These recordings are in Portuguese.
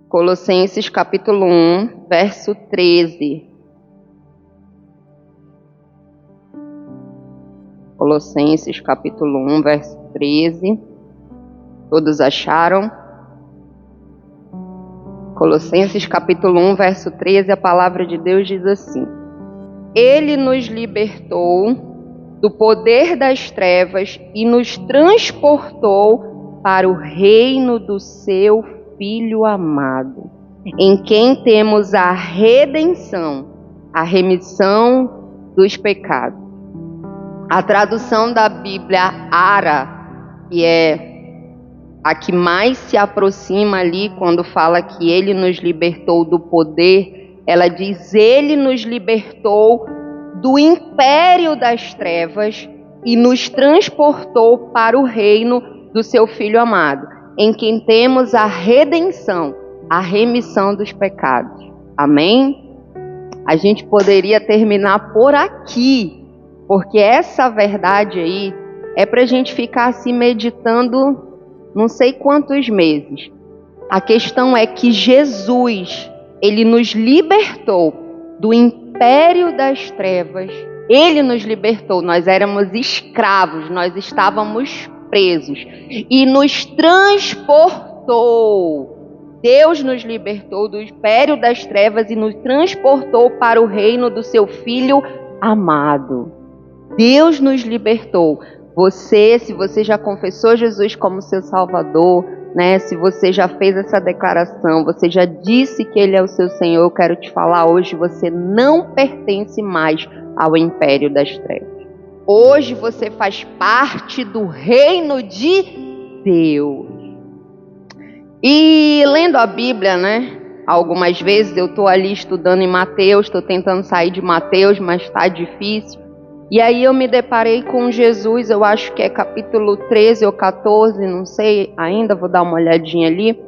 Colossenses capítulo 1, verso 13. Colossenses capítulo 1, verso 13. Todos acharam? Colossenses capítulo 1, verso 13, a palavra de Deus diz assim: Ele nos libertou do poder das trevas e nos transportou para o reino do seu Filho amado, em quem temos a redenção, a remissão dos pecados. A tradução da Bíblia Ara, que é a que mais se aproxima ali quando fala que ele nos libertou do poder, ela diz: ele nos libertou do império das trevas e nos transportou para o reino do seu Filho amado, em quem temos a redenção, a remissão dos pecados. Amém? A gente poderia terminar por aqui, porque essa verdade aí é para a gente ficar assim meditando não sei quantos meses. A questão é que Jesus, ele nos libertou do império das trevas. Ele nos libertou, nós éramos escravos, nós estávamos presos e nos transportou. Deus nos libertou do império das trevas e nos transportou para o reino do seu Filho amado. Deus nos libertou. Você, se você já confessou Jesus como seu Salvador, né? Se você já fez essa declaração, você já disse que Ele é o seu Senhor, eu quero te falar hoje, você não pertence mais ao império das trevas. Hoje você faz parte do reino de Deus. E lendo a Bíblia, né? Algumas vezes eu estou ali estudando em Mateus, estou tentando sair de Mateus, mas está difícil. E aí eu me deparei com Jesus, eu acho que é capítulo 13 ou 14, não sei ainda, vou dar uma olhadinha ali,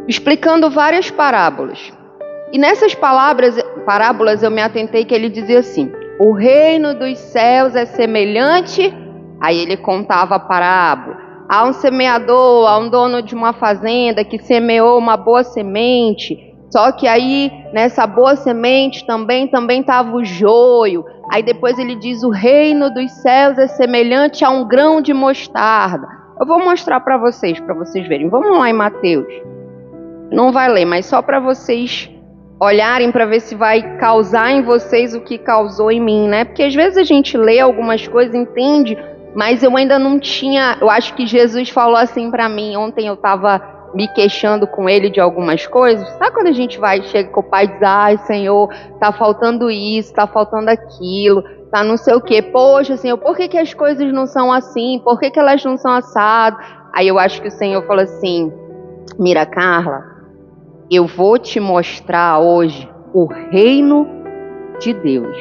explicando várias parábolas. E nessas parábolas eu me atentei que ele dizia assim: o reino dos céus é semelhante, aí ele contava a parábola, há um semeador, há um dono de uma fazenda que semeou uma boa semente. Só que aí, nessa boa semente também estava o joio. Aí depois ele diz: o reino dos céus é semelhante a um grão de mostarda. Eu vou mostrar para vocês verem. Vamos lá em Mateus. Não vai ler, mas só para vocês olharem para ver se vai causar em vocês o que causou em mim, né? Porque às vezes a gente lê algumas coisas, entende, mas eu ainda não tinha... Eu acho que Jesus falou assim para mim. Ontem eu estava me queixando com ele de algumas coisas. Sabe quando a gente chega com o pai e diz: ai, Senhor, tá faltando isso, tá faltando aquilo, tá não sei o quê. Poxa, Senhor, por que as coisas não são assim? Por que elas não são assado? Aí eu acho que o Senhor falou assim: mira, Carla, eu vou te mostrar hoje o reino de Deus.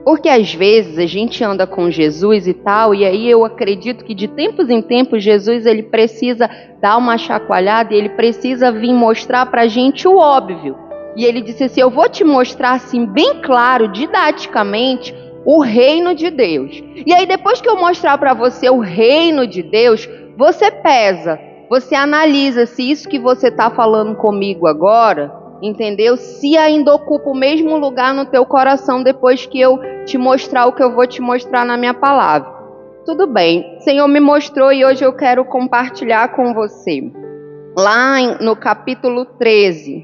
Porque às vezes a gente anda com Jesus e tal, e aí eu acredito que de tempos em tempos Jesus ele precisa dar uma chacoalhada e ele precisa vir mostrar pra gente o óbvio. E ele disse assim: eu vou te mostrar assim bem claro, didaticamente, o reino de Deus. E aí depois que eu mostrar pra você o reino de Deus, você pesa, você analisa se isso que você está falando comigo agora, entendeu? Se ainda ocupa o mesmo lugar no teu coração depois que eu te mostrar o que eu vou te mostrar na minha palavra. Tudo bem, o Senhor me mostrou e hoje eu quero compartilhar com você. Lá no capítulo 13.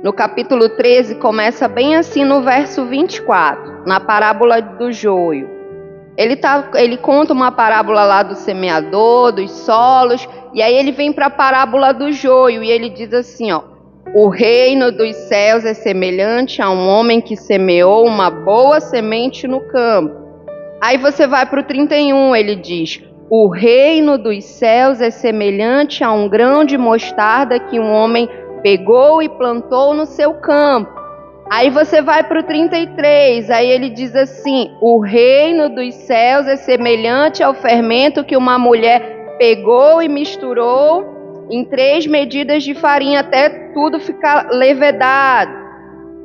No capítulo 13 começa bem assim no verso 24, na parábola do joio. Ele conta uma parábola lá do semeador, dos solos, e aí ele vem para a parábola do joio e ele diz assim, ó: o reino dos céus é semelhante a um homem que semeou uma boa semente no campo. Aí você vai para o 31, ele diz: o reino dos céus é semelhante a um grão de mostarda que um homem pegou e plantou no seu campo. Aí você vai para o 33, aí ele diz assim: o reino dos céus é semelhante ao fermento que uma mulher pegou e misturou em 3 medidas de farinha até tudo ficar levedado.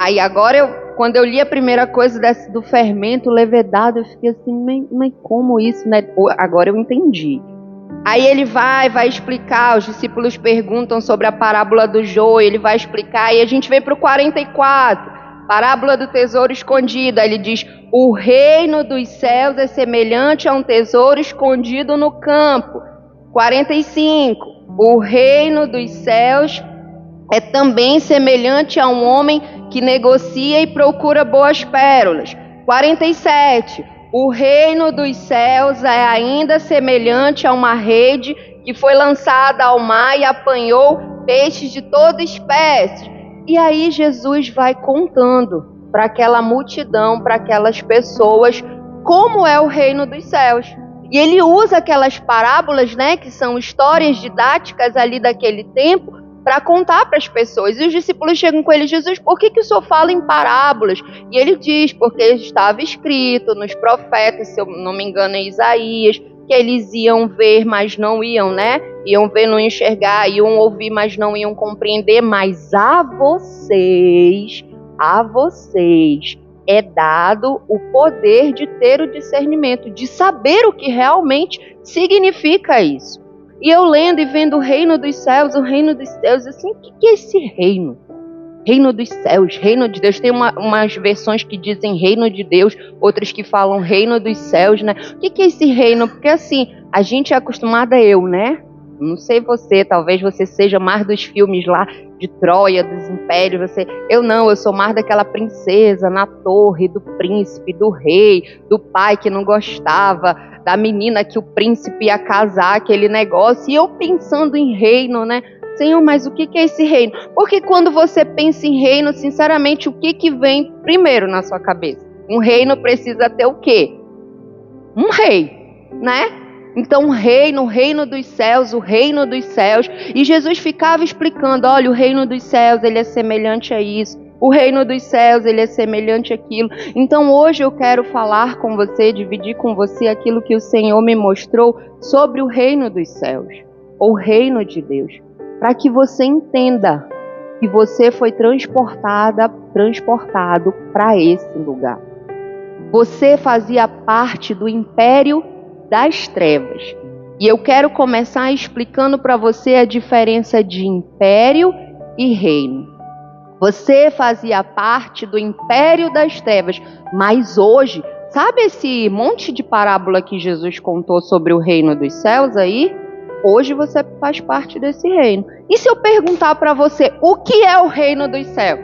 Aí agora, quando eu li a primeira coisa do fermento levedado, eu fiquei assim, mas como isso, né? Agora eu entendi. Aí ele vai explicar, os discípulos perguntam sobre a parábola do joio, ele vai explicar, e a gente vem para o 44, parábola do tesouro escondido. Aí ele diz: o reino dos céus é semelhante a um tesouro escondido no campo. 45, o reino dos céus é também semelhante a um homem que negocia e procura boas pérolas. 47, o reino dos céus é ainda semelhante a uma rede que foi lançada ao mar e apanhou peixes de toda espécie. E aí Jesus vai contando para aquela multidão, para aquelas pessoas, como é o reino dos céus. E ele usa aquelas parábolas, né, que são histórias didáticas ali daquele tempo, para contar para as pessoas. E os discípulos chegam com ele: Jesus, por que o senhor fala em parábolas? E ele diz: porque estava escrito nos profetas, se eu não me engano em Isaías, que eles iam ver, mas não iam, né? Iam ver, não enxergar, iam ouvir, mas não iam compreender. Mas a vocês é dado o poder de ter o discernimento, de saber o que realmente significa isso. E eu lendo e vendo o reino dos céus, assim, o que é esse reino? Reino dos céus, reino de Deus. Tem umas versões que dizem reino de Deus, outras que falam reino dos céus, né? O que é esse reino? Porque assim, a gente é acostumada, né? Não sei você, talvez você seja mais dos filmes lá de Troia, dos impérios. Eu sou mais daquela princesa na torre, do príncipe, do rei, do pai que não gostava, da menina que o príncipe ia casar, aquele negócio. E eu pensando em reino, né? Senhor, mas o que é esse reino? Porque quando você pensa em reino, sinceramente, o que vem primeiro na sua cabeça? Um reino precisa ter o quê? Um rei, né? Então o reino dos céus, o reino dos céus. E Jesus ficava explicando: olha, o reino dos céus, ele é semelhante a isso. O reino dos céus, ele é semelhante àquilo. Então hoje eu quero falar com você, dividir com você aquilo que o Senhor me mostrou sobre o reino dos céus, ou o reino de Deus, para que você entenda que você foi transportado para esse lugar. Você fazia parte do império das trevas. E eu quero começar explicando para você a diferença de império e reino. Você fazia parte do império das trevas, mas hoje, sabe esse monte de parábola que Jesus contou sobre o reino dos céus aí? Hoje você faz parte desse reino. E se eu perguntar para você, o que é o reino dos céus?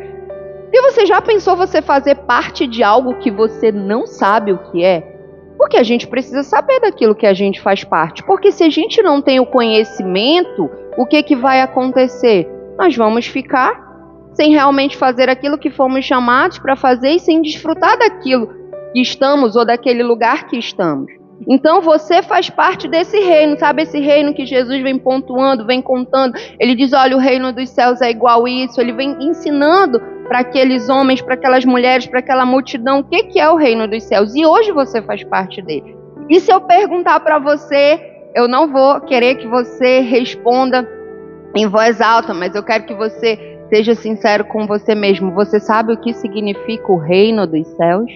E você já pensou você fazer parte de algo que você não sabe o que é? Porque a gente precisa saber daquilo que a gente faz parte. Porque se a gente não tem o conhecimento, o que vai acontecer? Nós vamos ficar sem realmente fazer aquilo que fomos chamados para fazer e sem desfrutar daquilo que estamos ou daquele lugar que estamos. Então você faz parte desse reino, sabe esse reino que Jesus vem pontuando, vem contando. Ele diz: olha, o reino dos céus é igual isso. Ele vem ensinando para aqueles homens, para aquelas mulheres, para aquela multidão, o que é o reino dos céus. E hoje você faz parte dele. E se eu perguntar para você, eu não vou querer que você responda em voz alta, mas eu quero que você seja sincero com você mesmo. Você sabe o que significa o reino dos céus?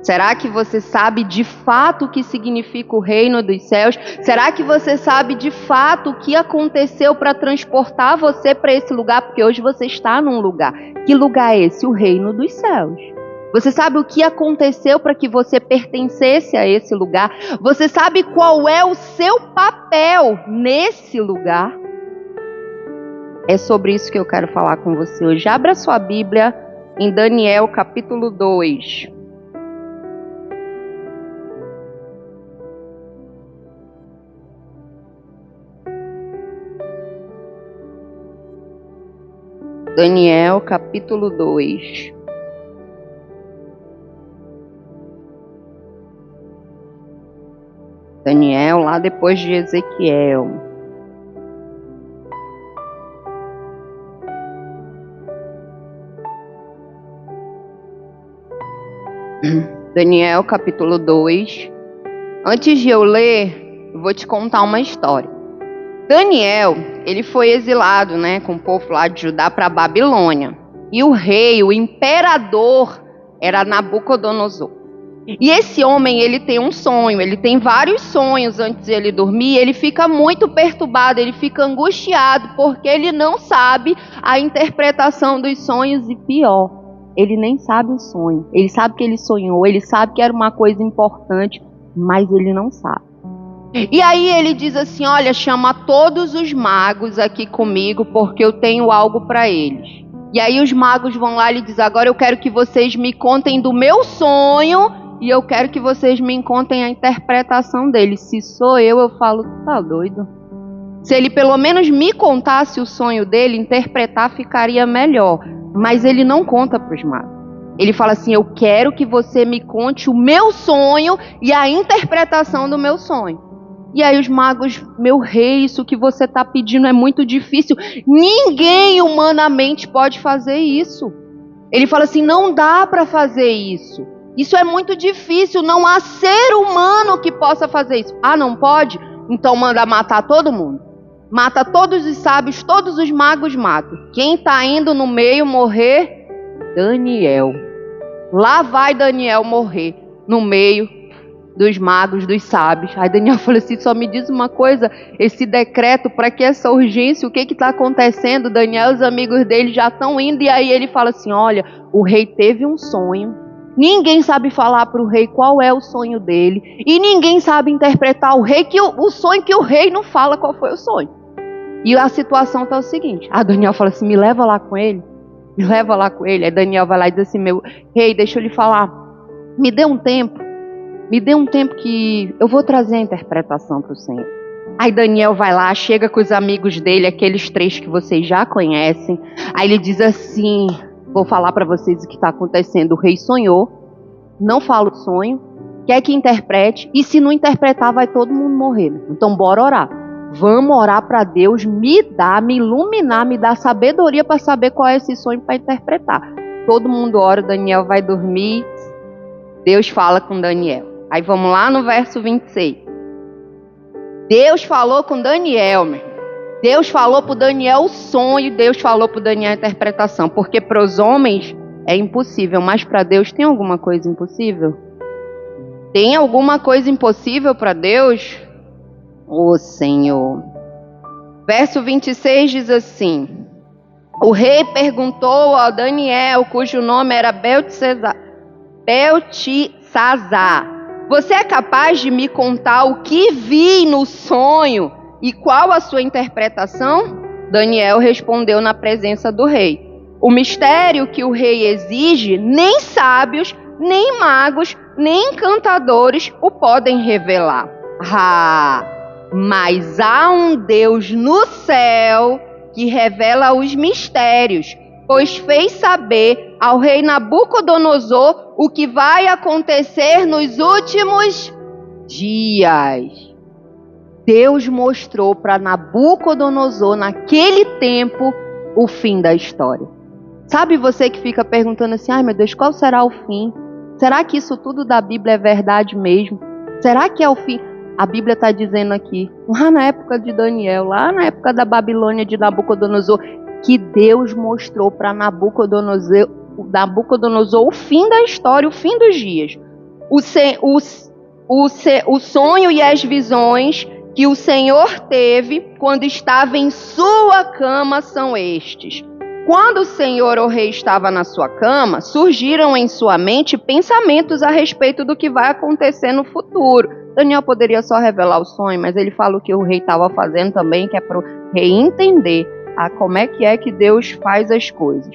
Será que você sabe de fato o que significa o reino dos céus? Será que você sabe de fato o que aconteceu para transportar você para esse lugar? Porque hoje você está num lugar. Que lugar é esse? O reino dos céus. Você sabe o que aconteceu para que você pertencesse a esse lugar? Você sabe qual é o seu papel nesse lugar? É sobre isso que eu quero falar com você hoje. Abra sua Bíblia em Daniel capítulo 2. Daniel capítulo 2. Daniel lá depois de Ezequiel. Daniel capítulo 2. Antes de eu ler, eu vou te contar uma história. Daniel, ele foi exilado, né, com o povo lá de Judá para a Babilônia. E o rei, o imperador, era Nabucodonosor. E esse homem, ele tem um sonho, ele tem vários sonhos antes de ele dormir, ele fica muito perturbado, ele fica angustiado, porque ele não sabe a interpretação dos sonhos e pior, ele nem sabe o sonho. Ele sabe que ele sonhou, ele sabe que era uma coisa importante, mas ele não sabe. E aí ele diz assim, olha, chama todos os magos aqui comigo, porque eu tenho algo para eles. E aí os magos vão lá e ele diz, agora eu quero que vocês me contem do meu sonho, e eu quero que vocês me contem a interpretação dele. Se sou eu falo, tá doido? Se ele pelo menos me contasse o sonho dele, interpretar ficaria melhor. Mas ele não conta para os magos. Ele fala assim, eu quero que você me conte o meu sonho e a interpretação do meu sonho. E aí os magos, meu rei, isso que você está pedindo é muito difícil. Ninguém humanamente pode fazer isso. Ele fala assim, não dá para fazer isso. Isso é muito difícil, não há ser humano que possa fazer isso. Ah, não pode? Então manda matar todo mundo. Mata todos os sábios, todos os magos matam. Quem está indo no meio morrer? Daniel. Lá vai Daniel morrer, no meio dos magos, dos sábios. Aí Daniel falou assim, só me diz uma coisa, esse decreto, para que essa urgência, o que está acontecendo? Daniel e os amigos dele já estão indo, e aí ele fala assim, olha, o rei teve um sonho, ninguém sabe falar para o rei qual é o sonho dele, e ninguém sabe interpretar o sonho que o rei não fala qual foi o sonho. E a situação está o seguinte, Daniel fala assim, me leva lá com ele, me leva lá com ele. Aí Daniel vai lá e diz assim, meu rei, deixa eu lhe falar, me dê um tempo que eu vou trazer a interpretação para o Senhor. Aí Daniel vai lá, chega com os amigos dele, aqueles 3 que vocês já conhecem. Aí ele diz assim, vou falar para vocês o que está acontecendo. O rei sonhou, não fala o sonho, quer que interprete, e se não interpretar vai todo mundo morrer. Então bora orar. Vamos orar para Deus me iluminar, me dar sabedoria para saber qual é esse sonho para interpretar. Todo mundo ora, Daniel vai dormir, Deus fala com Daniel. Aí vamos lá no verso 26. Deus falou com Daniel, meu irmão. Deus falou para Daniel o sonho, Deus falou para Daniel a interpretação. Porque para os homens é impossível, mas para Deus tem alguma coisa impossível? Tem alguma coisa impossível para Deus? Ô Senhor. Verso 26 diz assim, o rei perguntou a Daniel, cujo nome era Beltesazar, você é capaz de me contar o que vi no sonho e qual a sua interpretação? Daniel respondeu na presença do rei, o mistério que o rei exige, nem sábios, nem magos, nem encantadores o podem revelar. Mas há um Deus no céu que revela os mistérios, pois fez saber ao rei Nabucodonosor o que vai acontecer nos últimos dias. Deus mostrou para Nabucodonosor, naquele tempo, o fim da história. Sabe você que fica perguntando assim, ai meu Deus, qual será o fim? Será que isso tudo da Bíblia é verdade mesmo? Será que é o fim? A Bíblia está dizendo aqui, lá na época de Daniel, lá na época da Babilônia de Nabucodonosor, que Deus mostrou para Nabucodonosor o fim da história, o fim dos dias. O sonho e as visões que o Senhor teve quando estava em sua cama são estes. Quando o Senhor, o rei, estava na sua cama, surgiram em sua mente pensamentos a respeito do que vai acontecer no futuro. Daniel poderia só revelar o sonho, mas ele fala o que o rei estava fazendo também, que é para o rei entender como é que Deus faz as coisas.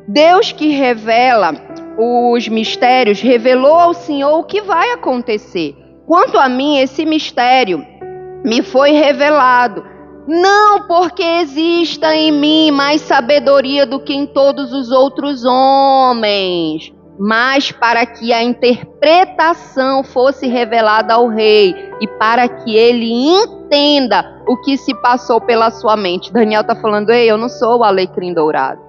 Deus que revela os mistérios, revelou ao Senhor o que vai acontecer. Quanto a mim, esse mistério me foi revelado, não porque exista em mim mais sabedoria do que em todos os outros homens, mas para que a interpretação fosse revelada ao rei e para que ele entenda o que se passou pela sua mente. Daniel está falando, ei, eu não sou o alecrim dourado.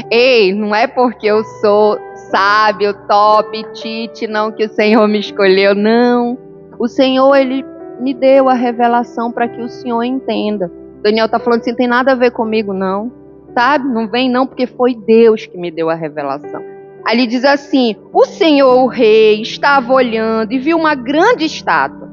Ei, não é porque eu sou sábio, top, tite, não, que o Senhor me escolheu, não. O Senhor, ele me deu a revelação para que o Senhor entenda. Daniel está falando assim, não tem nada a ver comigo, não. Sabe? Não vem não, porque foi Deus que me deu a revelação. Aí ele diz assim: o Senhor, o rei, estava olhando e viu uma grande estátua.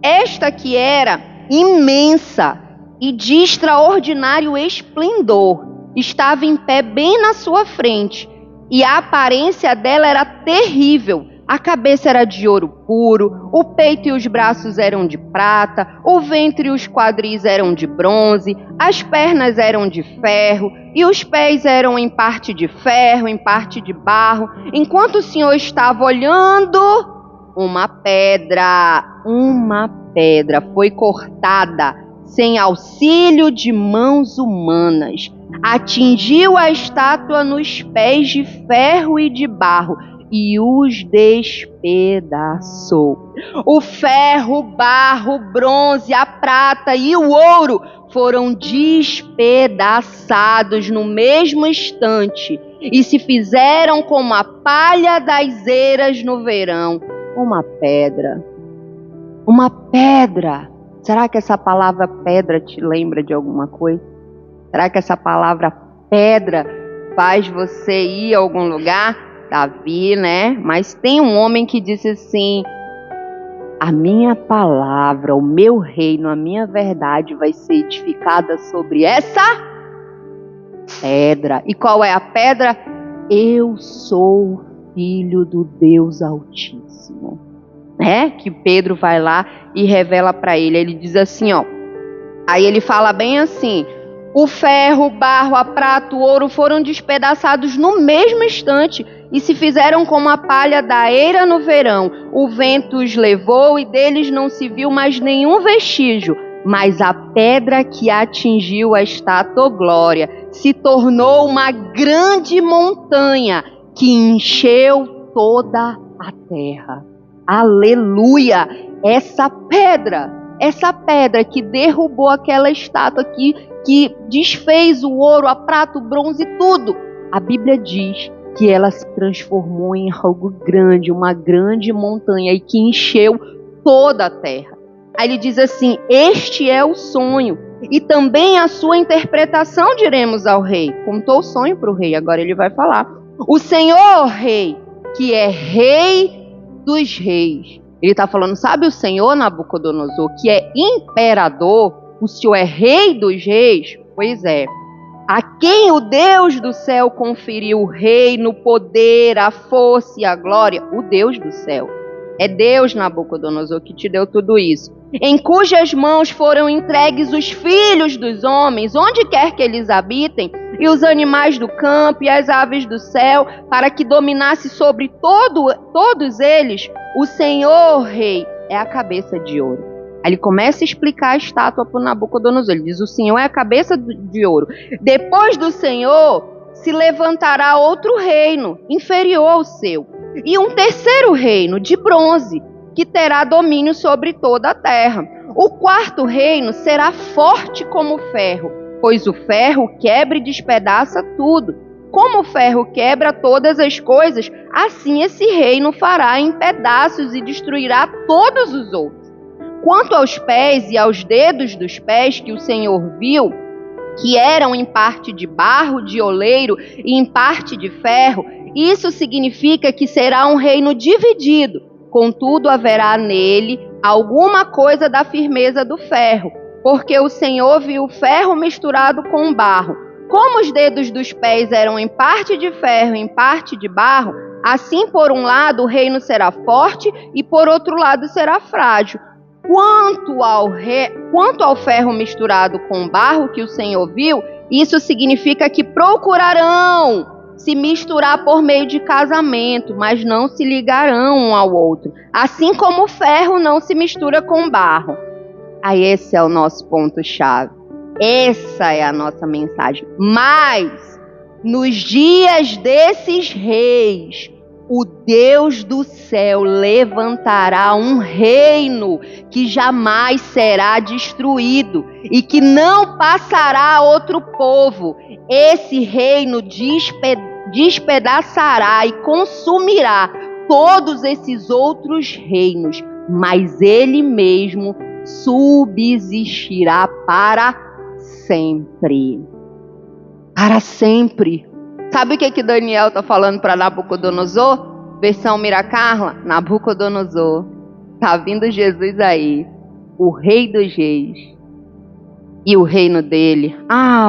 Esta que era imensa e de extraordinário esplendor, estava em pé bem na sua frente, e a aparência dela era terrível. A cabeça era de ouro puro, o peito e os braços eram de prata, o ventre e os quadris eram de bronze, as pernas eram de ferro, e os pés eram em parte de ferro, em parte de barro. Enquanto o Senhor estava olhando, uma pedra foi cortada, sem auxílio de mãos humanas. Atingiu a estátua nos pés de ferro e de barro e os despedaçou. O ferro, o barro, o bronze, a prata e o ouro foram despedaçados no mesmo instante e se fizeram como a palha das eiras no verão. Uma pedra. Será que essa palavra pedra te lembra de alguma coisa? Será que essa palavra pedra faz você ir a algum lugar? Davi, né? Mas tem um homem que disse assim: a minha palavra, o meu reino, a minha verdade vai ser edificada sobre essa pedra. E qual é a pedra? Eu sou filho do Deus Altíssimo. Que Pedro vai lá e revela para ele. Ele diz assim, aí ele fala bem assim: o ferro, o barro, a prata, o ouro foram despedaçados no mesmo instante e se fizeram como a palha da eira no verão. O vento os levou e deles não se viu mais nenhum vestígio. Mas a pedra que atingiu a estátua glória se tornou uma grande montanha que encheu toda a terra. Aleluia! Essa pedra que derrubou aquela estátua que desfez o ouro, a prata, o bronze, tudo. A Bíblia diz que ela se transformou em algo grande, uma grande montanha e que encheu toda a terra. Aí ele diz assim: este é o sonho e também a sua interpretação diremos ao rei. Contou o sonho para o rei, agora ele vai falar. O Senhor, rei, que é rei dos reis. Ele está falando, sabe o Senhor Nabucodonosor, que é imperador, o Senhor é rei dos reis? Pois é. A quem o Deus do céu conferiu o reino, o poder, a força e a glória? O Deus do céu. É Deus, Nabucodonosor, que te deu tudo isso. Em cujas mãos foram entregues os filhos dos homens, onde quer que eles habitem, e os animais do campo e as aves do céu, para que dominasse sobre todos eles. O Senhor, rei, é a cabeça de ouro. Aí ele começa a explicar a estátua para o Nabucodonosor. Ele diz: o Senhor é a cabeça de ouro. Depois do Senhor se levantará outro reino, inferior ao seu, e um terceiro reino, de bronze, que terá domínio sobre toda a terra. O quarto reino será forte como o ferro, pois o ferro quebra e despedaça tudo. Como o ferro quebra todas as coisas, assim esse reino fará em pedaços e destruirá todos os outros. Quanto aos pés e aos dedos dos pés que o Senhor viu, que eram em parte de barro, de oleiro e em parte de ferro, isso significa que será um reino dividido. Contudo, haverá nele alguma coisa da firmeza do ferro, porque o Senhor viu o ferro misturado com barro. Como os dedos dos pés eram em parte de ferro e em parte de barro, assim por um lado o reino será forte e por outro lado será frágil. Quanto ao ferro misturado com barro que o Senhor viu, isso significa que procurarão se misturar por meio de casamento, mas não se ligarão um ao outro, assim como o ferro não se mistura com barro. Aí esse é o nosso ponto-chave. Essa é a nossa mensagem. Mas, nos dias desses reis, o Deus do céu levantará um reino que jamais será destruído e que não passará a outro povo. Esse reino despedaçará e consumirá todos esses outros reinos, mas ele mesmo subsistirá para sempre. Para sempre. Sabe o que Daniel está falando para Nabucodonosor? Versão Miracarla, Nabucodonosor, está vindo Jesus aí, o rei dos reis. E o reino dele,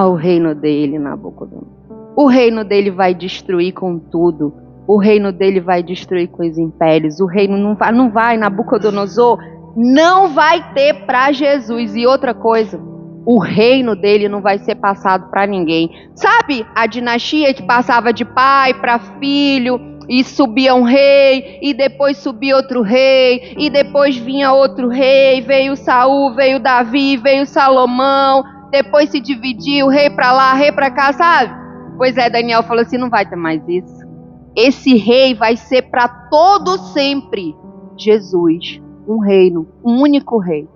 o reino dele, Nabucodonosor. O reino dele vai destruir com tudo. O reino dele vai destruir com os impérios. O reino não vai, Nabucodonosor, não vai ter para Jesus. E outra coisa, o reino dele não vai ser passado para ninguém. Sabe a dinastia que passava de pai para filho, e subia um rei, e depois subia outro rei, e depois vinha outro rei, veio Saul, veio Davi, veio Salomão, depois se dividiu, rei para lá, rei para cá, sabe? Pois é, Daniel falou assim, não vai ter mais isso. Esse rei vai ser para todo sempre Jesus, um reino, um único rei.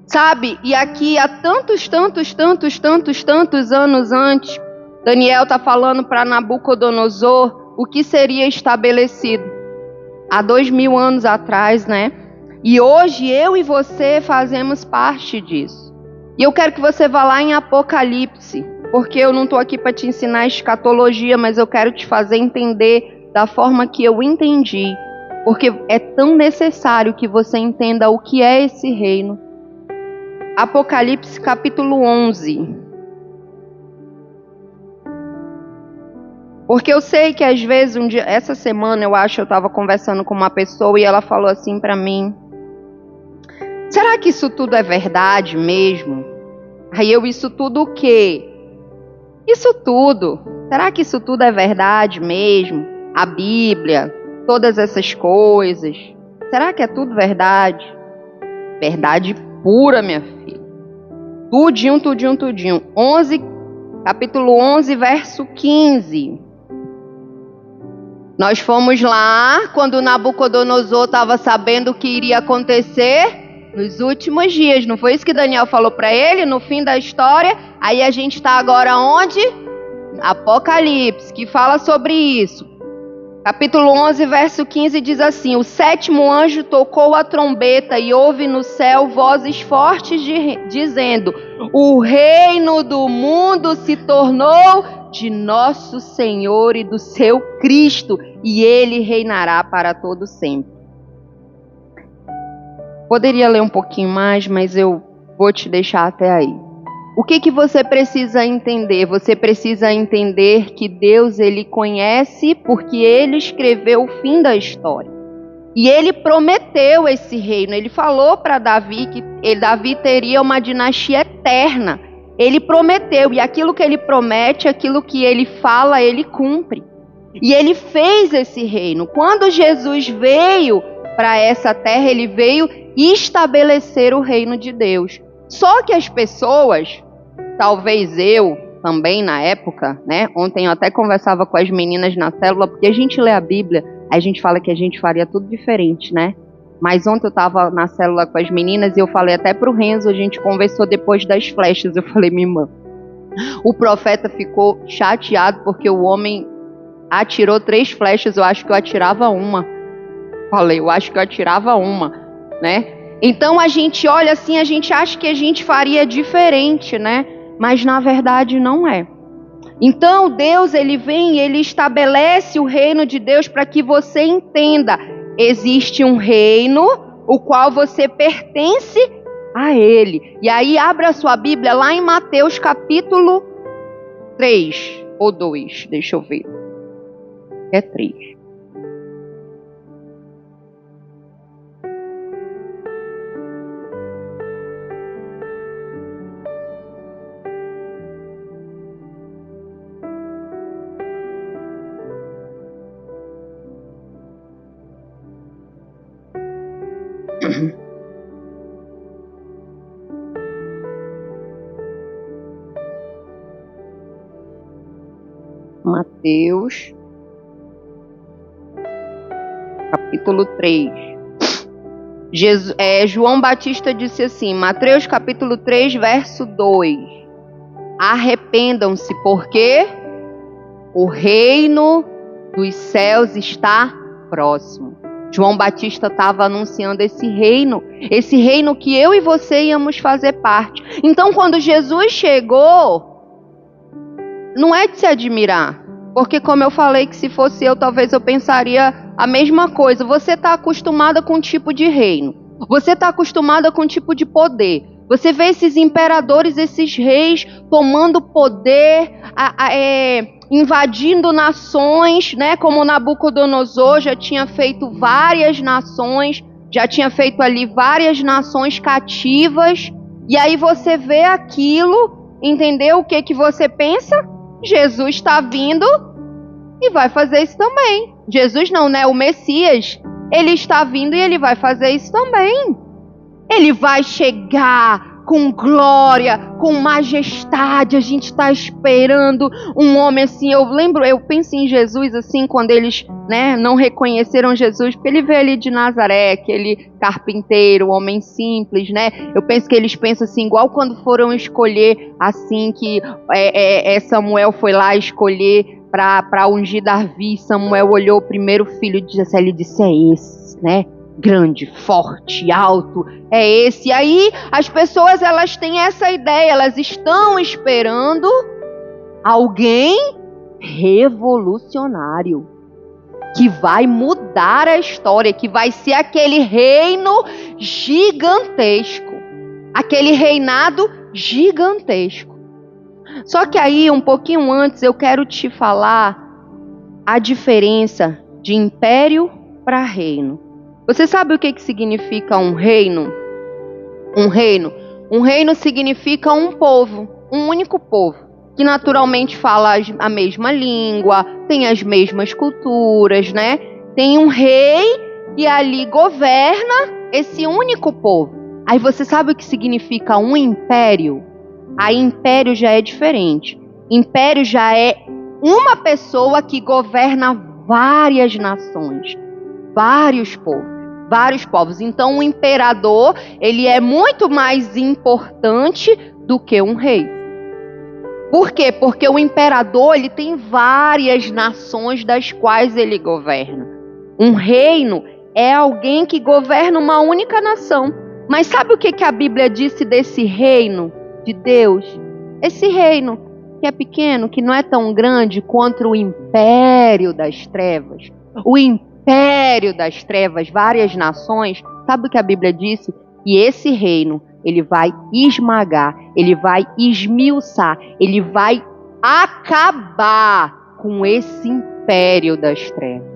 Sabe, e aqui há tantos anos antes, Daniel está falando para Nabucodonosor o que seria estabelecido há 2000 anos atrás, né? E hoje eu e você fazemos parte disso. E eu quero que você vá lá em Apocalipse, porque eu não estou aqui para te ensinar escatologia, mas eu quero te fazer entender da forma que eu entendi, porque é tão necessário que você entenda o que é esse reino. Apocalipse capítulo 11. Porque eu sei que às vezes, essa semana eu estava conversando com uma pessoa e ela falou assim para mim, será que isso tudo é verdade mesmo? Aí isso tudo o quê? Isso tudo. Será que isso tudo é verdade mesmo? A Bíblia, todas essas coisas. Será que é tudo verdade? Verdade pura, minha filha. Tudinho. Capítulo 11, verso 15. Nós fomos lá quando Nabucodonosor estava sabendo o que iria acontecer nos últimos dias. Não foi isso que Daniel falou para ele no fim da história? Aí a gente está agora onde? Apocalipse, que fala sobre isso. Capítulo 11, verso 15 diz assim, o sétimo anjo tocou a trombeta e houve no céu vozes fortes dizendo, o reino do mundo se tornou de nosso Senhor e do seu Cristo, e ele reinará para todo sempre. Poderia ler um pouquinho mais, mas eu vou te deixar até aí. O que você precisa entender? Você precisa entender que Deus, ele conhece porque ele escreveu o fim da história. E ele prometeu esse reino. Ele falou para Davi que Davi teria uma dinastia eterna. Ele prometeu, e aquilo que ele promete, aquilo que ele fala, ele cumpre. E ele fez esse reino. Quando Jesus veio para essa terra, ele veio estabelecer o reino de Deus. Só que as pessoas, talvez eu também na época, né? Ontem eu até conversava com as meninas na célula, porque a gente lê a Bíblia, a gente fala que a gente faria tudo diferente, né? Mas ontem eu estava na célula com as meninas e eu falei até para o Renzo, a gente conversou depois das flechas. Eu falei, minha irmã, o profeta ficou chateado porque o homem atirou 3 flechas, eu acho que eu atirava uma. Falei, eu acho que eu atirava uma, né? Então a gente olha assim, a gente acha que a gente faria diferente, né? Mas na verdade não é. Então Deus, ele vem e ele estabelece o reino de Deus para que você entenda. Existe um reino, o qual você pertence a ele. E aí abra a sua Bíblia lá em Mateus capítulo 3 ou 2, deixa eu ver. É 3. Mateus, capítulo 3. João Batista disse assim, Mateus capítulo 3, verso 2. Arrependam-se, porque o reino dos céus está próximo. João Batista estava anunciando esse reino que eu e você íamos fazer parte. Então, quando Jesus chegou, não é de se admirar. Porque como eu falei que se fosse eu, talvez eu pensaria a mesma coisa. Você está acostumada com um tipo de reino. Você está acostumada com um tipo de poder. Você vê esses imperadores, esses reis tomando poder, invadindo nações, né? Como Nabucodonosor já tinha feito várias nações, já tinha feito ali várias nações cativas. E aí você vê aquilo, entendeu? O que que você pensa? Jesus está vindo e vai fazer isso também. Jesus não, né? O Messias, ele está vindo e ele vai fazer isso também. Ele vai chegar com glória, com majestade. A gente está esperando um homem assim. Eu penso em Jesus assim, quando eles, né, não reconheceram Jesus, porque ele veio ali de Nazaré, aquele carpinteiro, homem simples, né? Eu penso que eles pensam assim, igual quando foram escolher, assim, que Samuel foi lá escolher para ungir Davi. Samuel olhou o primeiro filho de Jessé e disse: é esse, né? Grande, forte, alto, é esse. E aí as pessoas, elas têm essa ideia, elas estão esperando alguém revolucionário, que vai mudar a história, que vai ser aquele reino gigantesco, aquele reinado gigantesco. Só que aí, um pouquinho antes, eu quero te falar a diferença de império para reino. Você sabe o que significa um reino? Um reino significa um povo, um único povo, que naturalmente fala a mesma língua, tem as mesmas culturas, né? Tem um rei e ali governa esse único povo. Aí você sabe o que significa um império? Aí império já é diferente. Império já é uma pessoa que governa várias nações, vários povos. Então o imperador, ele é muito mais importante do que um rei. Por quê? Porque o imperador, ele tem várias nações das quais ele governa. Um reino é alguém que governa uma única nação. Mas sabe o que a Bíblia disse desse reino de Deus? Esse reino que é pequeno, que não é tão grande quanto o império das trevas. O império das trevas, várias nações. Sabe o que a Bíblia disse? Que esse reino, ele vai esmagar, ele vai esmiuçar, ele vai acabar com esse império das trevas.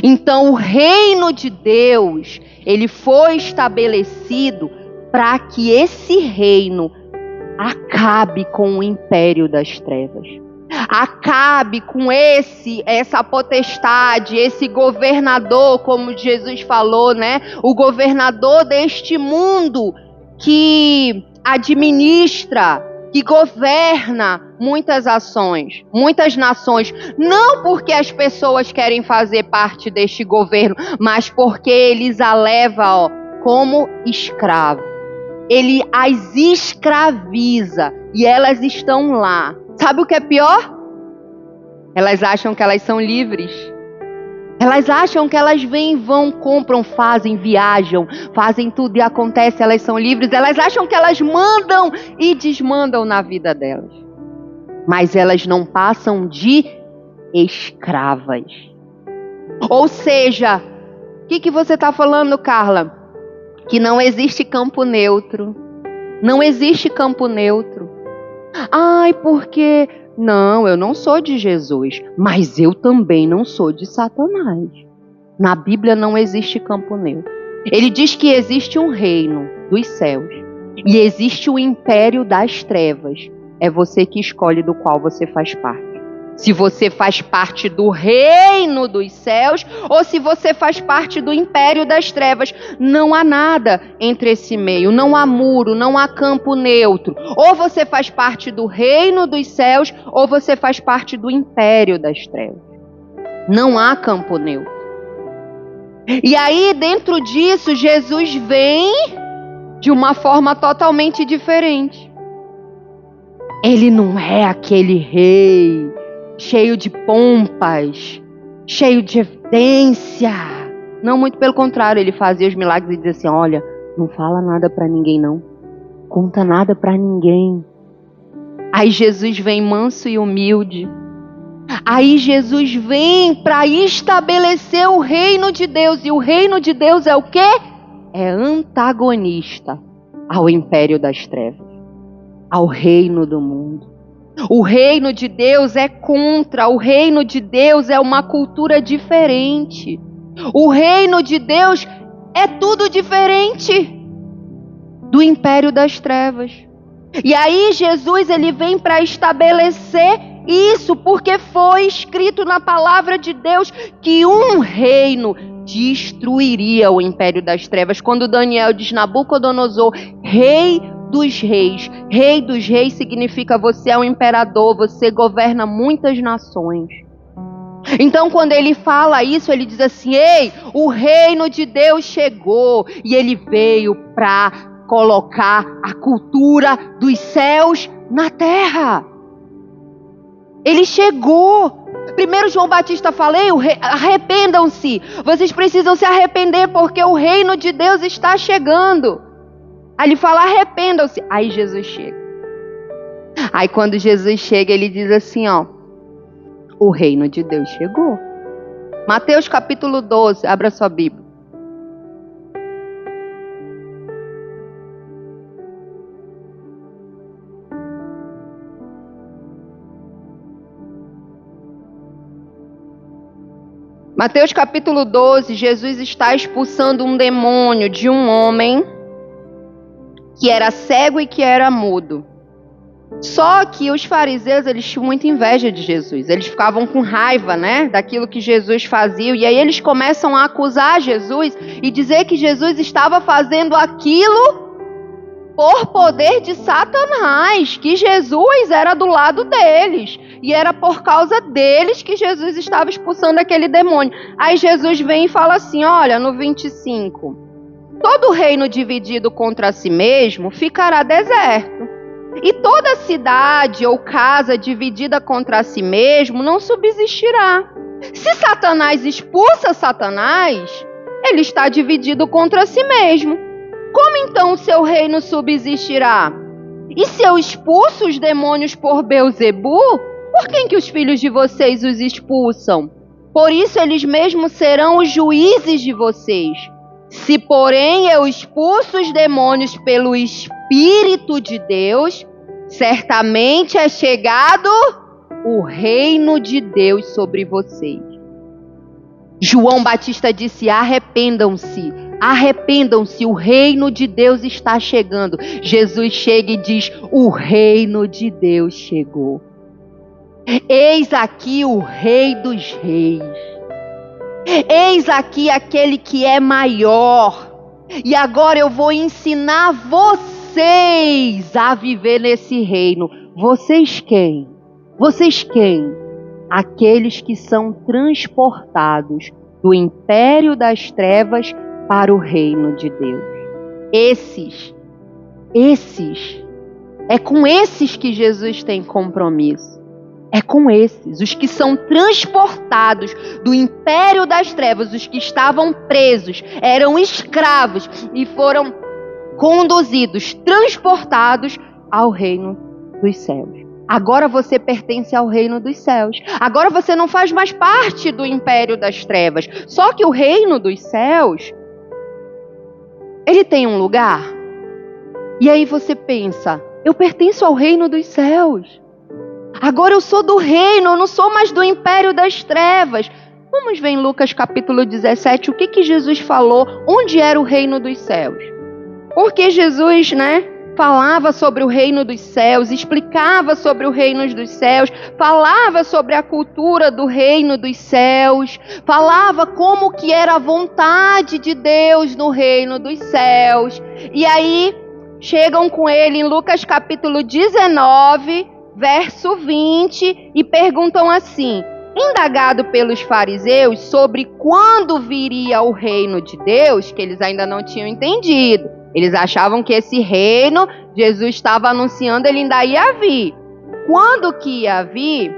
Então o reino de Deus, ele foi estabelecido para que esse reino acabe com o império das trevas. Acabe com essa potestade, esse governador, como Jesus falou, né? O governador deste mundo que administra, que governa muitas ações, muitas nações. Não porque as pessoas querem fazer parte deste governo, mas porque eles a leva, como escravo. Ele as escraviza e elas estão lá. Sabe o que é pior? Elas acham que elas são livres. Elas acham que elas vêm, vão, compram, fazem, viajam, fazem tudo e acontece, elas são livres. Elas acham que elas mandam e desmandam na vida delas. Mas elas não passam de escravas. Ou seja, o que você está falando, Carla? Que não existe campo neutro. Não existe campo neutro. Ai, porque... Não, eu não sou de Jesus, mas eu também não sou de Satanás. Na Bíblia não existe campo neutro. Ele diz que existe um reino dos céus e existe o império das trevas. É você que escolhe do qual você faz parte. Se você faz parte do reino dos céus ou se você faz parte do império das trevas. Não há nada entre esse meio, não há muro, não há campo neutro. Ou você faz parte do reino dos céus ou você faz parte do império das trevas. Não há campo neutro. E aí, dentro disso, Jesus vem de uma forma totalmente diferente. Ele não é aquele rei cheio de pompas, cheio de evidência. Não, muito pelo contrário, ele fazia os milagres e dizia assim: olha, não fala nada para ninguém não, conta nada para ninguém. Aí Jesus vem manso e humilde, Aí Jesus vem para estabelecer o reino de Deus. E o reino de Deus é o quê? É antagonista ao império das trevas, ao reino do mundo. O reino de Deus é contra, o reino de Deus é uma cultura diferente. O reino de Deus é tudo diferente do império das trevas. E aí Jesus ele vem para estabelecer isso, porque foi escrito na palavra de Deus que um reino destruiria o império das trevas. Quando Daniel diz Nabucodonosor, rei dos reis significa você é um imperador, você governa muitas nações. Então quando ele fala isso, ele diz assim, ei, o reino de Deus chegou e ele veio para colocar a cultura dos céus na terra. Ele chegou. Primeiro João Batista falei, arrependam-se. Vocês precisam se arrepender porque o reino de Deus está chegando. Aí ele fala, arrependam-se. Aí Jesus chega. Aí quando Jesus chega, ele diz assim, ó, o reino de Deus chegou. Mateus capítulo 12, abra sua Bíblia. Mateus capítulo 12, Jesus está expulsando um demônio de um homem que era cego e que era mudo. Só que os fariseus, eles tinham muita inveja de Jesus. Eles ficavam com raiva, né, daquilo que Jesus fazia. E aí eles começam a acusar Jesus e dizer que Jesus estava fazendo aquilo por poder de Satanás, que Jesus era do lado deles. E era por causa deles que Jesus estava expulsando aquele demônio. Aí Jesus vem e fala assim, olha, no 25. Todo reino dividido contra si mesmo ficará deserto. E toda cidade ou casa dividida contra si mesmo não subsistirá. Se Satanás expulsa Satanás, ele está dividido contra si mesmo. Como então o seu reino subsistirá? E se eu expulso os demônios por Beelzebu, por quem que os filhos de vocês os expulsam? Por isso eles mesmos serão os juízes de vocês. Se, porém, eu expulso os demônios pelo Espírito de Deus, certamente é chegado o reino de Deus sobre vocês. João Batista disse, arrependam-se. Arrependam-se, o reino de Deus está chegando. Jesus chega e diz, o reino de Deus chegou. Eis aqui o Rei dos Reis. Eis aqui aquele que é maior. E agora eu vou ensinar vocês a viver nesse reino. Vocês quem? Vocês quem? Aqueles que são transportados do império das trevas para o reino de Deus. Esses. É com esses que Jesus tem compromisso. É com esses, os que são transportados do império das trevas, os que estavam presos, eram escravos e foram conduzidos, transportados ao reino dos céus. Agora você pertence ao reino dos céus. Agora você não faz mais parte do império das trevas. Só que o reino dos céus, ele tem um lugar. E aí você pensa, eu pertenço ao reino dos céus. Agora eu sou do reino, eu não sou mais do império das trevas. Vamos ver em Lucas capítulo 17 o que Jesus falou, onde era o reino dos céus. Porque Jesus, falava sobre o reino dos céus, explicava sobre o reino dos céus, falava sobre a cultura do reino dos céus, falava como que era a vontade de Deus no reino dos céus. E aí chegam com ele em Lucas capítulo 19, verso 20, e perguntam assim, indagado pelos fariseus sobre quando viria o reino de Deus, que eles ainda não tinham entendido. Eles achavam que esse reino, Jesus estava anunciando, ele ainda ia vir. Quando que ia vir,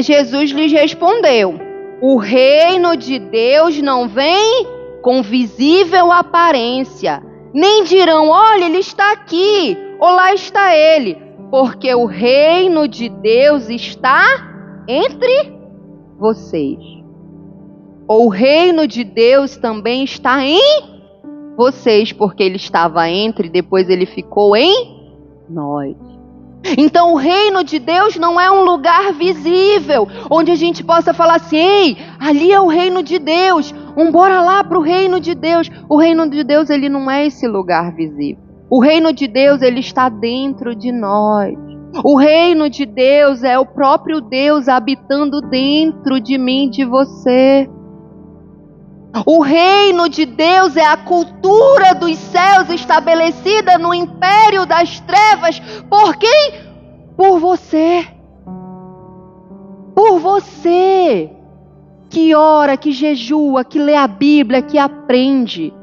Jesus lhes respondeu, o reino de Deus não vem com visível aparência, nem dirão, olha, ele está aqui, ou lá está ele. Porque o reino de Deus está entre vocês. O reino de Deus também está em vocês, porque ele estava entre, depois ele ficou em nós. Então o reino de Deus não é um lugar visível, onde a gente possa falar assim, ei, ali é o reino de Deus, bora lá para o reino de Deus. O reino de Deus, ele não é esse lugar visível. O reino de Deus, ele está dentro de nós. O reino de Deus é o próprio Deus habitando dentro de mim, de você. O reino de Deus é a cultura dos céus estabelecida no império das trevas. Por quem? Por você. Por você. Que ora, que jejua, que lê a Bíblia, que aprende.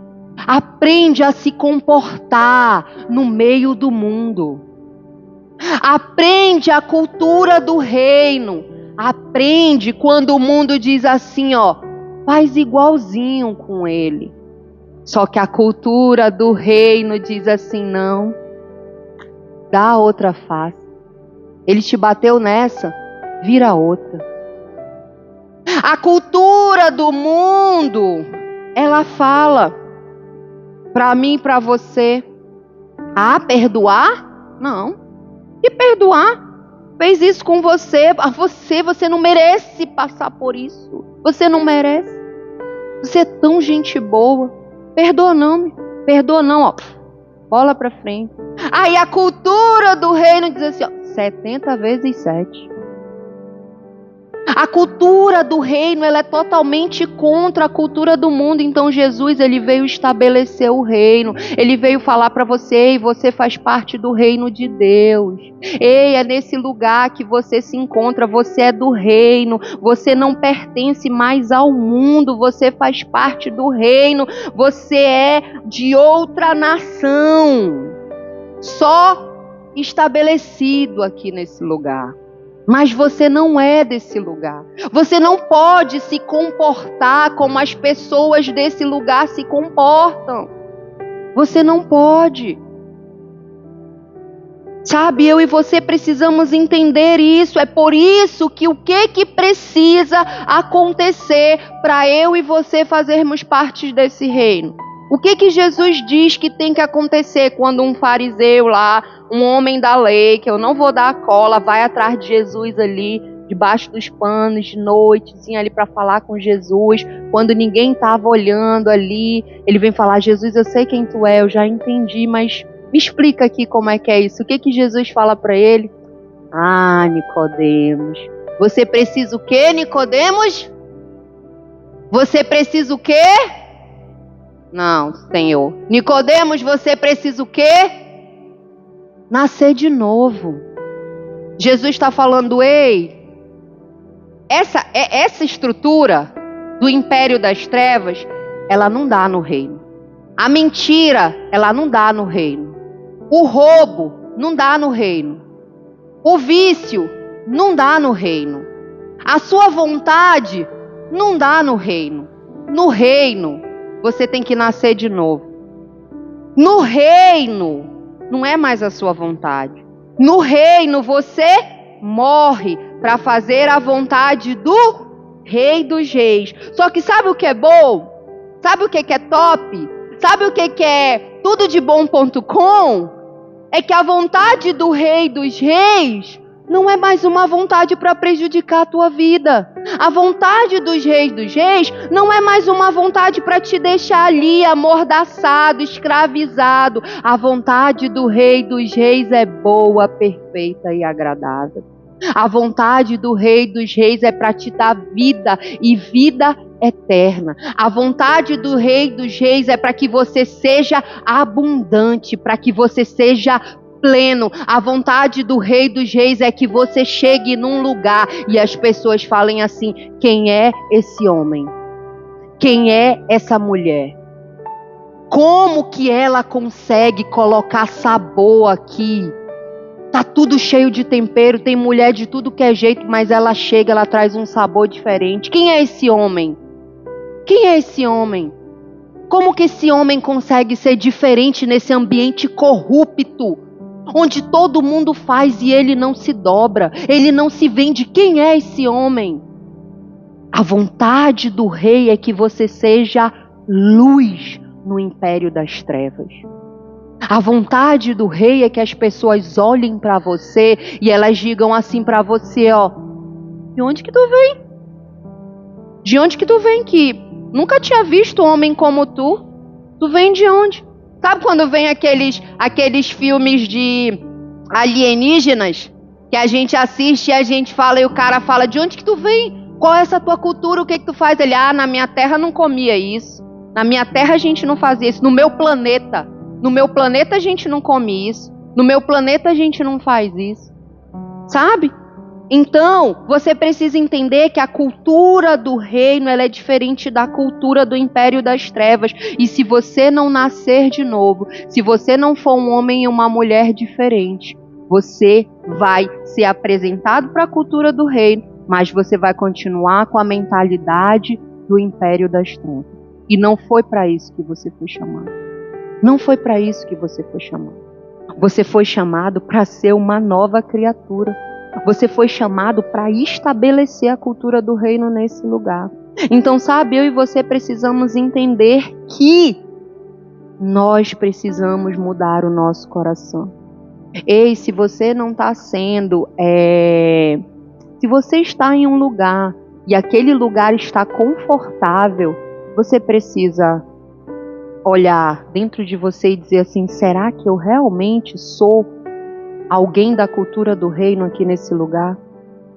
Aprende a se comportar no meio do mundo. Aprende a cultura do reino. Aprende quando o mundo diz assim, ó, faz igualzinho com ele. Só que a cultura do reino diz assim, não, dá outra face. Ele te bateu nessa, vira outra. A cultura do mundo, ela fala para mim, para você, perdoar? Não. E perdoar? Fez isso com você, você não merece passar por isso. Você não merece. Você é tão gente boa. Perdoa não, ó. Bola pra frente. Aí a cultura do reino diz assim, ó, 70 vezes 7. A cultura do reino, ela é totalmente contra a cultura do mundo. Então Jesus, ele veio estabelecer o reino. Ele veio falar para você, ei, você faz parte do reino de Deus. Ei, é nesse lugar que você se encontra. Você é do reino. Você não pertence mais ao mundo. Você faz parte do reino. Você é de outra nação. Só estabelecido aqui nesse lugar. Mas você não é desse lugar. Você não pode se comportar como as pessoas desse lugar se comportam. Você não pode. Sabe, eu e você precisamos entender isso. É por isso que o que precisa acontecer para eu e você fazermos parte desse reino? O que Jesus diz que tem que acontecer quando um fariseu lá, um homem da lei, que eu não vou dar a cola, vai atrás de Jesus ali, debaixo dos panos, de noitezinha ali para falar com Jesus, quando ninguém estava olhando ali, ele vem falar, Jesus, eu sei quem tu é, eu já entendi, mas me explica aqui como é que é isso. O que Jesus fala para ele? Nicodemos, você precisa o quê, Nicodemos? Você precisa o quê? Não, Senhor. Nicodemos, você precisa o quê? Nascer de novo. Jesus está falando, ei, essa estrutura do império das trevas, ela não dá no reino. A mentira, ela não dá no reino. O roubo não dá no reino. O vício não dá no reino. A sua vontade não dá no reino. No reino, você tem que nascer de novo. No reino, não é mais a sua vontade. No reino, você morre para fazer a vontade do Rei dos Reis. Só que sabe o que é bom? Sabe o que é top? Sabe o que é tudodebom.com? É que a vontade do Rei dos Reis não é mais uma vontade para prejudicar a tua vida. A vontade dos reis não é mais uma vontade para te deixar ali amordaçado, escravizado. A vontade do Rei dos Reis é boa, perfeita e agradável. A vontade do Rei dos Reis é para te dar vida e vida eterna. A vontade do Rei dos Reis é para que você seja abundante, para que você seja pleno. A vontade do Rei dos Reis é que você chegue num lugar e as pessoas falem assim, quem é esse homem? Quem é essa mulher? Como que ela consegue colocar sabor aqui? Tá tudo cheio de tempero, tem mulher de tudo que é jeito, mas ela chega, ela traz um sabor diferente. Quem é esse homem? Quem é esse homem? Como que esse homem consegue ser diferente nesse ambiente corrupto? onde todo mundo faz e ele não se dobra, ele não se vende. Quem é esse homem? A vontade do rei é que você seja luz no império das trevas. A vontade do rei é que as pessoas olhem para você e elas digam assim para você, ó: de onde que tu vem? De onde que tu vem? Que nunca tinha visto um homem como tu. Tu vem de onde? Sabe quando vem aqueles filmes de alienígenas que a gente assiste e a gente fala e o cara fala: de onde que tu vem? Qual é essa tua cultura? O que que tu faz? Ele: na minha terra não comia isso. Na minha terra a gente não fazia isso. No meu planeta a gente não come isso. No meu planeta a gente não faz isso. Sabe? Então, você precisa entender que a cultura do reino, ela é diferente da cultura do império das trevas. E se você não nascer de novo, se você não for um homem e uma mulher diferente, você vai ser apresentado para a cultura do reino, mas você vai continuar com a mentalidade do império das trevas. E não foi para isso que você foi chamado. Não foi para isso que você foi chamado. Você foi chamado para ser uma nova criatura. Você foi chamado para estabelecer a cultura do reino nesse lugar. Então, sabe, eu e você precisamos entender que nós precisamos mudar o nosso coração. Ei, se você não está sendo... Se você está em um lugar e aquele lugar está confortável, você precisa olhar dentro de você e dizer assim: será que eu realmente sou alguém da cultura do reino aqui nesse lugar?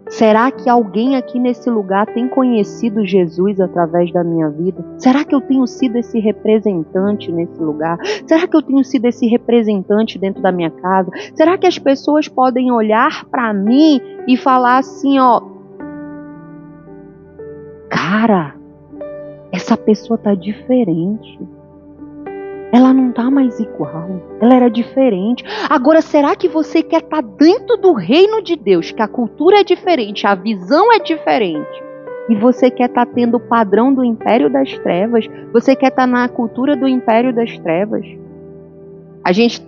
Será que alguém aqui nesse lugar tem conhecido Jesus através da minha vida? Será que eu tenho sido esse representante nesse lugar? Será que eu tenho sido esse representante dentro da minha casa? Será que as pessoas podem olhar para mim e falar assim, ó: cara, essa pessoa tá diferente. Ela não tá mais igual, ela era diferente. Agora, será que você quer estar dentro do reino de Deus, que a cultura é diferente, a visão é diferente, e você quer estar tendo o padrão do império das trevas? Você quer estar na cultura do império das trevas? A gente,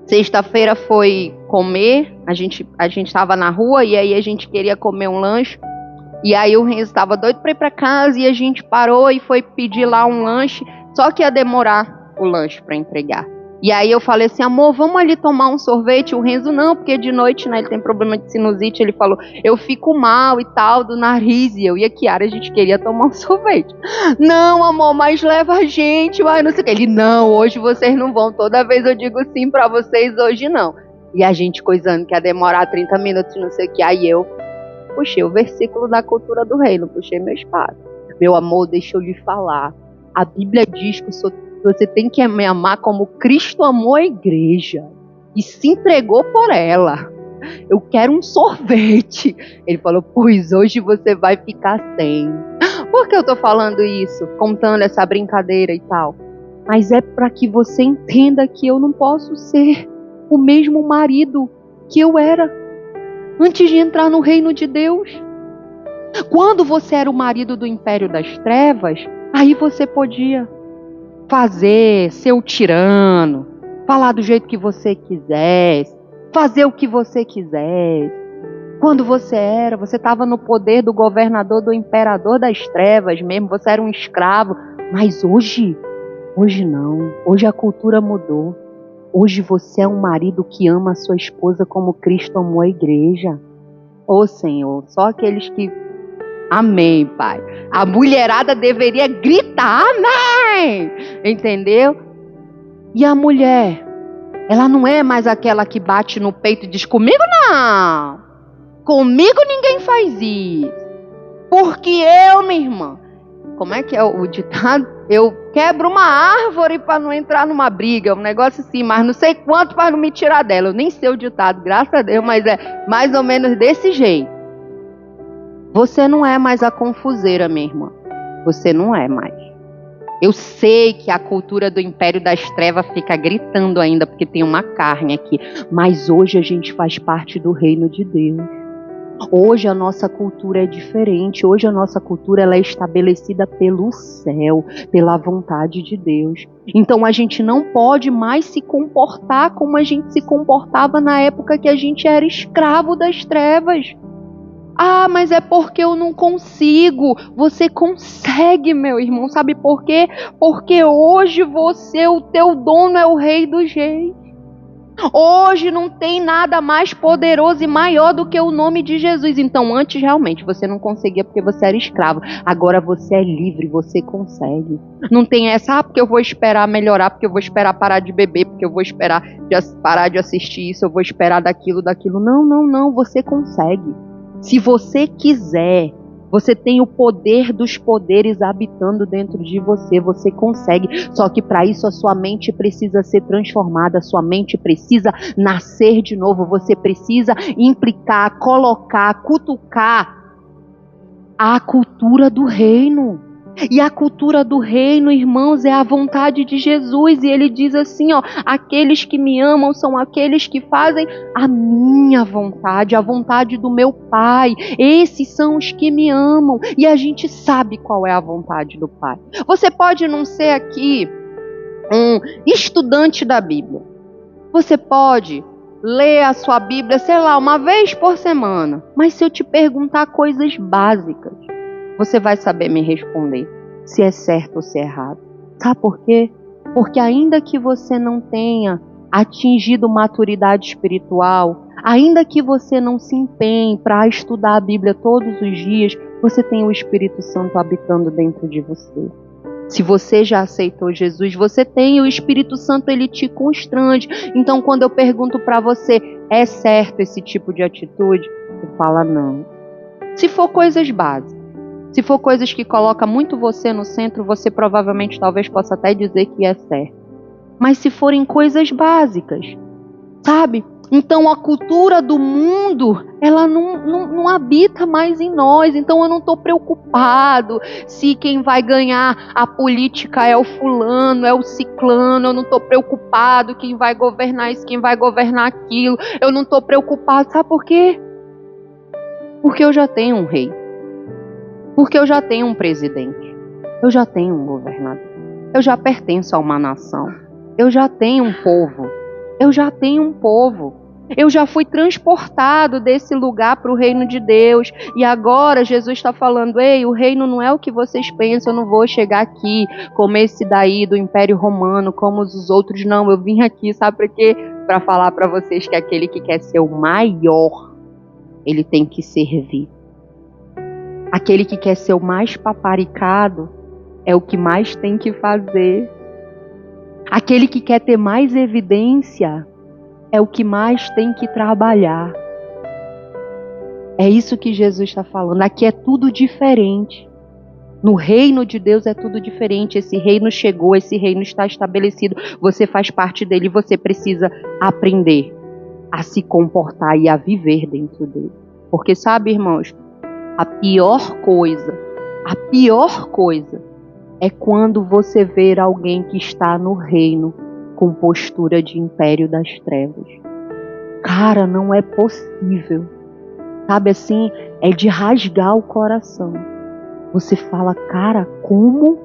sexta-feira, foi comer, a gente estava na rua e aí a gente queria comer um lanche, e aí o Renzo estava doido para ir para casa e a gente parou e foi pedir lá um lanche, só que ia demorar o lanche para entregar. E aí eu falei assim: amor, vamos ali tomar um sorvete? O Renzo: não, porque de noite, né, ele tem problema de sinusite. Ele falou: eu fico mal e tal, do nariz. E eu e a Kiara, a gente queria tomar um sorvete. Não, amor, mas leva a gente, mas não sei o que. Ele: não, hoje vocês não vão. Toda vez eu digo sim para vocês, hoje não. E a gente coisando que ia demorar 30 minutos, não sei o que. Aí eu puxei o versículo da cultura do reino, puxei meu espada. Meu amor, deixa eu lhe falar. A Bíblia diz que você tem que me amar como Cristo amou a igreja e se entregou por ela. Eu quero um sorvete. Ele falou: pois hoje você vai ficar sem. Por que eu tô falando isso? Contando essa brincadeira e tal. Mas é para que você entenda que eu não posso ser o mesmo marido que eu era antes de entrar no reino de Deus. Quando você era o marido do império das trevas, aí você podia fazer, ser o tirano, falar do jeito que você quisesse, fazer o que você quisesse. Quando você estava no poder do governador, do imperador das trevas mesmo, você era um escravo. Mas hoje não. Hoje a cultura mudou. Hoje você é um marido que ama a sua esposa como Cristo amou a igreja. Ô Senhor, só aqueles que... Amém, Pai. A mulherada deveria gritar amém, entendeu? E a mulher, ela não é mais aquela que bate no peito e diz: comigo não, comigo ninguém faz isso, porque eu, minha irmã, como é que é o ditado? Eu quebro uma árvore para não entrar numa briga, um negócio assim, mas não sei quanto para não me tirar dela. Eu nem sei o ditado, graças a Deus, mas é mais ou menos desse jeito. Você não é mais a confuseira, minha irmã. Você não é mais. Eu sei que a cultura do império das trevas fica gritando ainda, porque tem uma carne aqui. Mas hoje a gente faz parte do reino de Deus. Hoje a nossa cultura é diferente. Hoje a nossa cultura ela é estabelecida pelo céu, pela vontade de Deus. Então a gente não pode mais se comportar como a gente se comportava na época que a gente era escravo das trevas. Ah, mas é porque eu não consigo. Você consegue, meu irmão. Sabe por quê? Porque hoje você, o teu dono é o Rei dos Reis. Hoje não tem nada mais poderoso e maior do que o nome de Jesus. Então antes realmente você não conseguia porque você era escravo. Agora você é livre, você consegue. Não tem essa, porque eu vou esperar melhorar, porque eu vou esperar parar de beber, porque eu vou esperar parar de assistir isso, eu vou esperar daquilo. Não, você consegue. Se você quiser, você tem o poder dos poderes habitando dentro de você, você consegue. Só que para isso a sua mente precisa ser transformada, a sua mente precisa nascer de novo, você precisa implicar, colocar, cutucar a cultura do reino. E a cultura do reino, irmãos, é a vontade de Jesus. E ele diz assim, ó, aqueles que me amam são aqueles que fazem a minha vontade, a vontade do meu Pai. Esses são os que me amam. E a gente sabe qual é a vontade do Pai. Você pode não ser aqui um estudante da Bíblia. Você pode ler a sua Bíblia, sei lá, uma vez por semana. Mas se eu te perguntar coisas básicas, você vai saber me responder se é certo ou se é errado. Sabe por quê? Porque ainda que você não tenha atingido maturidade espiritual, ainda que você não se empenhe para estudar a Bíblia todos os dias, você tem o Espírito Santo habitando dentro de você. Se você já aceitou Jesus, você tem o Espírito Santo, ele te constrange. Então quando eu pergunto para você, é certo esse tipo de atitude? Você fala não. Se for coisas básicas, se for coisas que colocam muito você no centro, você provavelmente talvez possa até dizer que é certo. Mas se forem coisas básicas, sabe? Então a cultura do mundo, ela não habita mais em nós. Então eu não estou preocupado se quem vai ganhar a política é o fulano, é o ciclano. Eu não estou preocupado quem vai governar isso, quem vai governar aquilo. Eu não estou preocupado, sabe por quê? Porque eu já tenho um rei. Porque eu já tenho um presidente, eu já tenho um governador, eu já pertenço a uma nação, eu já tenho um povo, eu já fui transportado desse lugar para o reino de Deus. E agora Jesus está falando, ei, o reino não é o que vocês pensam, eu não vou chegar aqui como esse daí do Império Romano, como os outros, não, eu vim aqui, sabe para quê? Para falar para vocês que aquele que quer ser o maior, ele tem que servir. Aquele que quer ser o mais paparicado é o que mais tem que fazer. Aquele que quer ter mais evidência é o que mais tem que trabalhar. É isso que Jesus está falando. Aqui é tudo diferente. No reino de Deus é tudo diferente. Esse reino chegou, esse reino está estabelecido. Você faz parte dele, você precisa aprender a se comportar e a viver dentro dele. Porque sabe, irmãos, a pior coisa é quando você vê alguém que está no reino com postura de império das trevas. Cara, não é possível. Sabe assim, é de rasgar o coração. Você fala, cara, como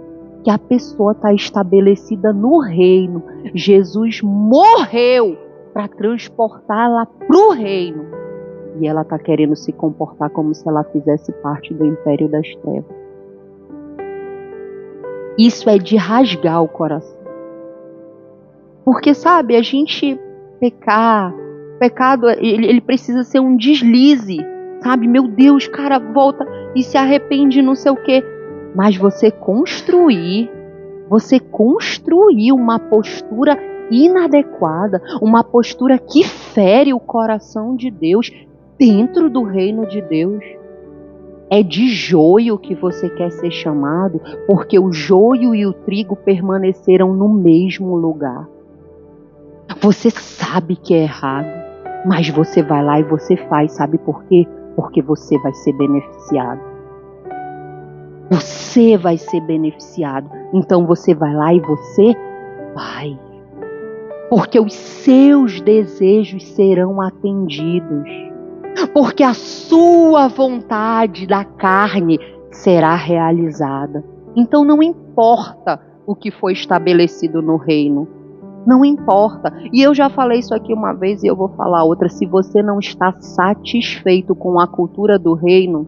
que a pessoa está estabelecida no reino? Jesus morreu para transportá-la para o reino. E ela está querendo se comportar como se ela fizesse parte do império das trevas. Isso é de rasgar o coração. Porque, sabe, a gente pecado, ele precisa ser um deslize. Sabe, meu Deus, cara, volta e se arrepende, não sei o quê. Mas você construir uma postura inadequada, uma postura que fere o coração de Deus, dentro do reino de Deus. É de joio que você quer ser chamado, porque o joio e o trigo permaneceram no mesmo lugar. Você sabe que é errado, mas você vai lá e você faz. Sabe por quê? Porque você vai ser beneficiado. Você vai ser beneficiado. Então você vai lá e você vai. Porque os seus desejos serão atendidos. porque a sua vontade da carne será realizada. Então não importa o que foi estabelecido no reino. Não importa. E eu já falei isso aqui uma vez e eu vou falar outra. Se você não está satisfeito com a cultura do reino,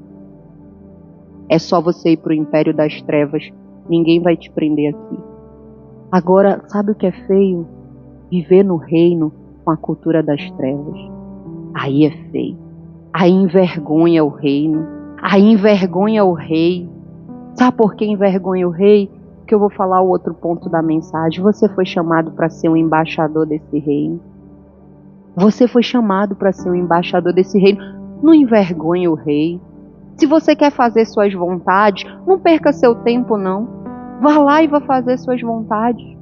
é só você ir para o império das trevas. Ninguém vai te prender aqui. Agora, sabe o que é feio? Viver no reino com a cultura das trevas. Aí é feio. Aí envergonha o reino. Aí envergonha o rei. Sabe por que envergonha o rei? Que eu vou falar o outro ponto da mensagem. Você foi chamado para ser um embaixador desse reino. Você foi chamado para ser um embaixador desse reino. Não envergonhe o rei. Se você quer fazer suas vontades, não perca seu tempo não. Vá lá e vá fazer suas vontades.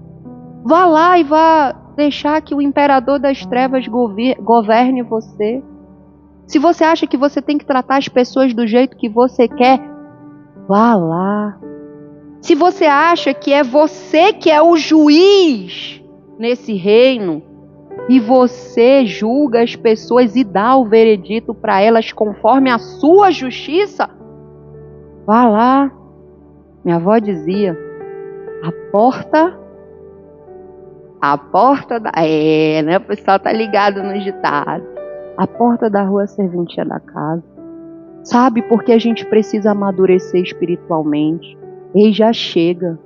Vá lá e vá deixar que o imperador das trevas governe você. Se você acha que você tem que tratar as pessoas do jeito que você quer, vá lá. Se você acha que é você que é o juiz nesse reino e você julga as pessoas e dá o veredito para elas conforme a sua justiça, vá lá. Minha avó dizia, a porta da... né? O pessoal tá ligado no ditado. A porta da rua é serventia da casa. Sabe, porque a gente precisa amadurecer espiritualmente. E já chega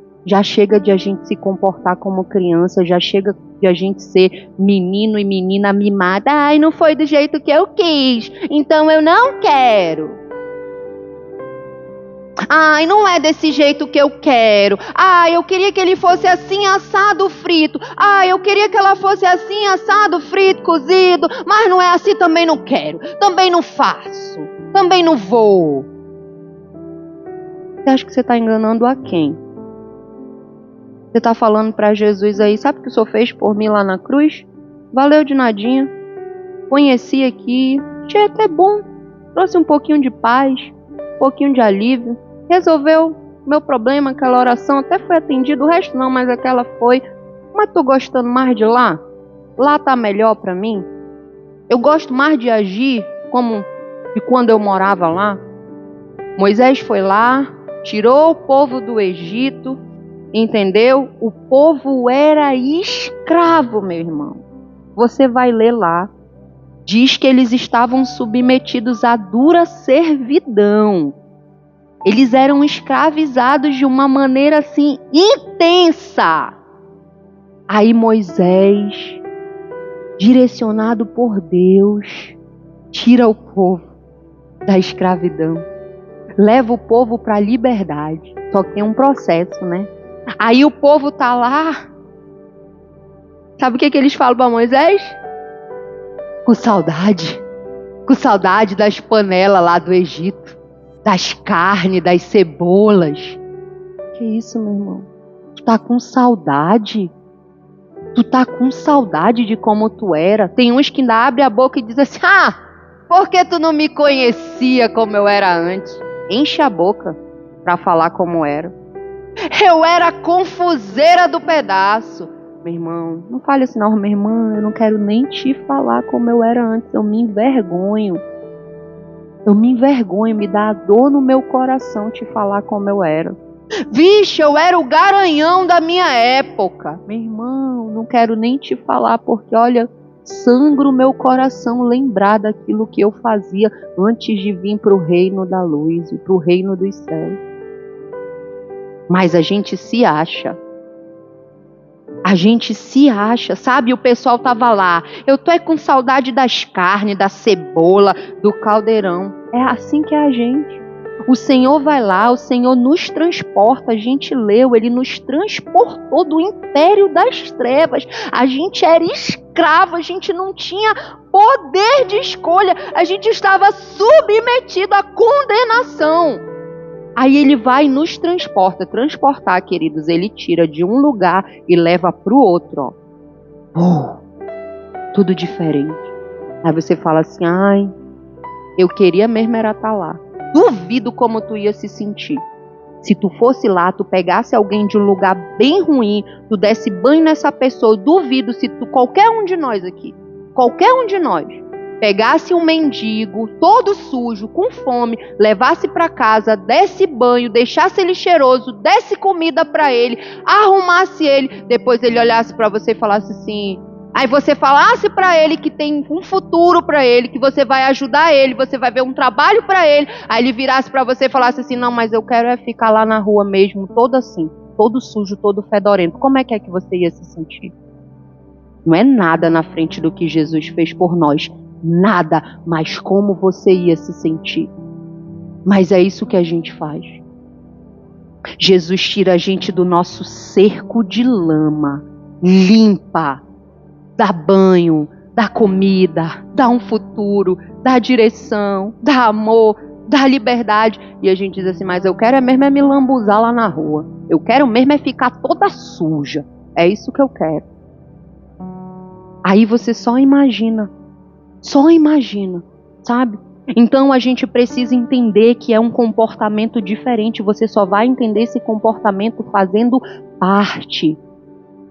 de a gente se comportar como criança, já chega de a gente ser menino e menina mimada. Ai, não foi do jeito que eu quis, então eu não quero. Ai, não é desse jeito que eu quero. Ai, eu queria que ele fosse assim, assado, frito. Ai, eu queria que ela fosse assim, assado, frito, cozido. Mas não é assim, também não quero. Também não faço. Também não vou. Você acha que você está enganando a quem? Você está falando para Jesus aí, sabe o que o Senhor fez por mim lá na cruz? Valeu de nadinha. Conheci aqui, achei até bom. Trouxe um pouquinho de paz, um pouquinho de alívio. Resolveu meu problema, aquela oração até foi atendida, o resto não, mas aquela foi. Mas tô gostando mais de lá? Lá tá melhor para mim? Eu gosto mais de agir como de quando eu morava lá. Moisés foi lá, tirou o povo do Egito, entendeu? O povo era escravo, meu irmão. Você vai ler lá. Diz que eles estavam submetidos à dura servidão. Eles eram escravizados de uma maneira assim intensa. Aí Moisés, direcionado por Deus, tira o povo da escravidão. Leva o povo para a liberdade. Só que tem um processo, né? Aí o povo tá lá. Sabe o que eles falam para Moisés? Com saudade. Com saudade das panelas lá do Egito. Das carnes, das cebolas. Que isso, meu irmão? Tu tá com saudade? Tu tá com saudade de como tu era? Tem uns que ainda abrem a boca e dizem assim, por que tu não me conhecia como eu era antes? Enche a boca para falar como era. Eu era a confuseira do pedaço. Meu irmão, não fale assim não, minha irmã, eu não quero nem te falar como eu era antes, eu me envergonho. Eu me envergonho, me dá dor no meu coração te falar como eu era. Vixe, eu era o garanhão da minha época. Meu irmão, não quero nem te falar porque, olha, sangra o meu coração lembrar daquilo que eu fazia antes de vir para o reino da luz e para o reino dos céus. Mas a gente se acha. A gente se acha, sabe? O pessoal tava lá. Eu tô com saudade das carnes, da cebola, do caldeirão. É assim que é a gente. O Senhor vai lá, o Senhor nos transporta. A gente leu, Ele nos transportou do império das trevas. A gente era escravo, a gente não tinha poder de escolha. A gente estava submetido à condenação. Aí Ele vai e nos transporta. Transportar, queridos, Ele tira de um lugar e leva para o outro. Tudo diferente. Aí você fala assim, ai, eu queria mesmo era estar lá. Duvido como tu ia se sentir. Se tu fosse lá, tu pegasse alguém de um lugar bem ruim, tu desse banho nessa pessoa, eu duvido se tu, qualquer um de nós aqui, qualquer um de nós, pegasse um mendigo, todo sujo, com fome, levasse para casa, desse banho, deixasse ele cheiroso, desse comida para ele, arrumasse ele, depois ele olhasse para você e falasse assim... Aí você falasse para ele que tem um futuro para ele, que você vai ajudar ele, você vai ver um trabalho para ele. Aí ele virasse para você e falasse assim, não, mas eu quero é ficar lá na rua mesmo, todo assim, todo sujo, todo fedorento. Como é que você ia se sentir? Não é nada na frente do que Jesus fez por nós. Nada, mas como você ia se sentir? Mas é isso que a gente faz. Jesus tira a gente do nosso cerco de lama, limpa, dá banho, dá comida, dá um futuro, dá direção, dá amor, dá liberdade. E a gente diz assim, mas eu quero mesmo é me lambuzar lá na rua. Eu quero mesmo é ficar toda suja. É isso que eu quero. Aí você só imagina, sabe? Então a gente precisa entender que é um comportamento diferente. Você só vai entender esse comportamento fazendo parte.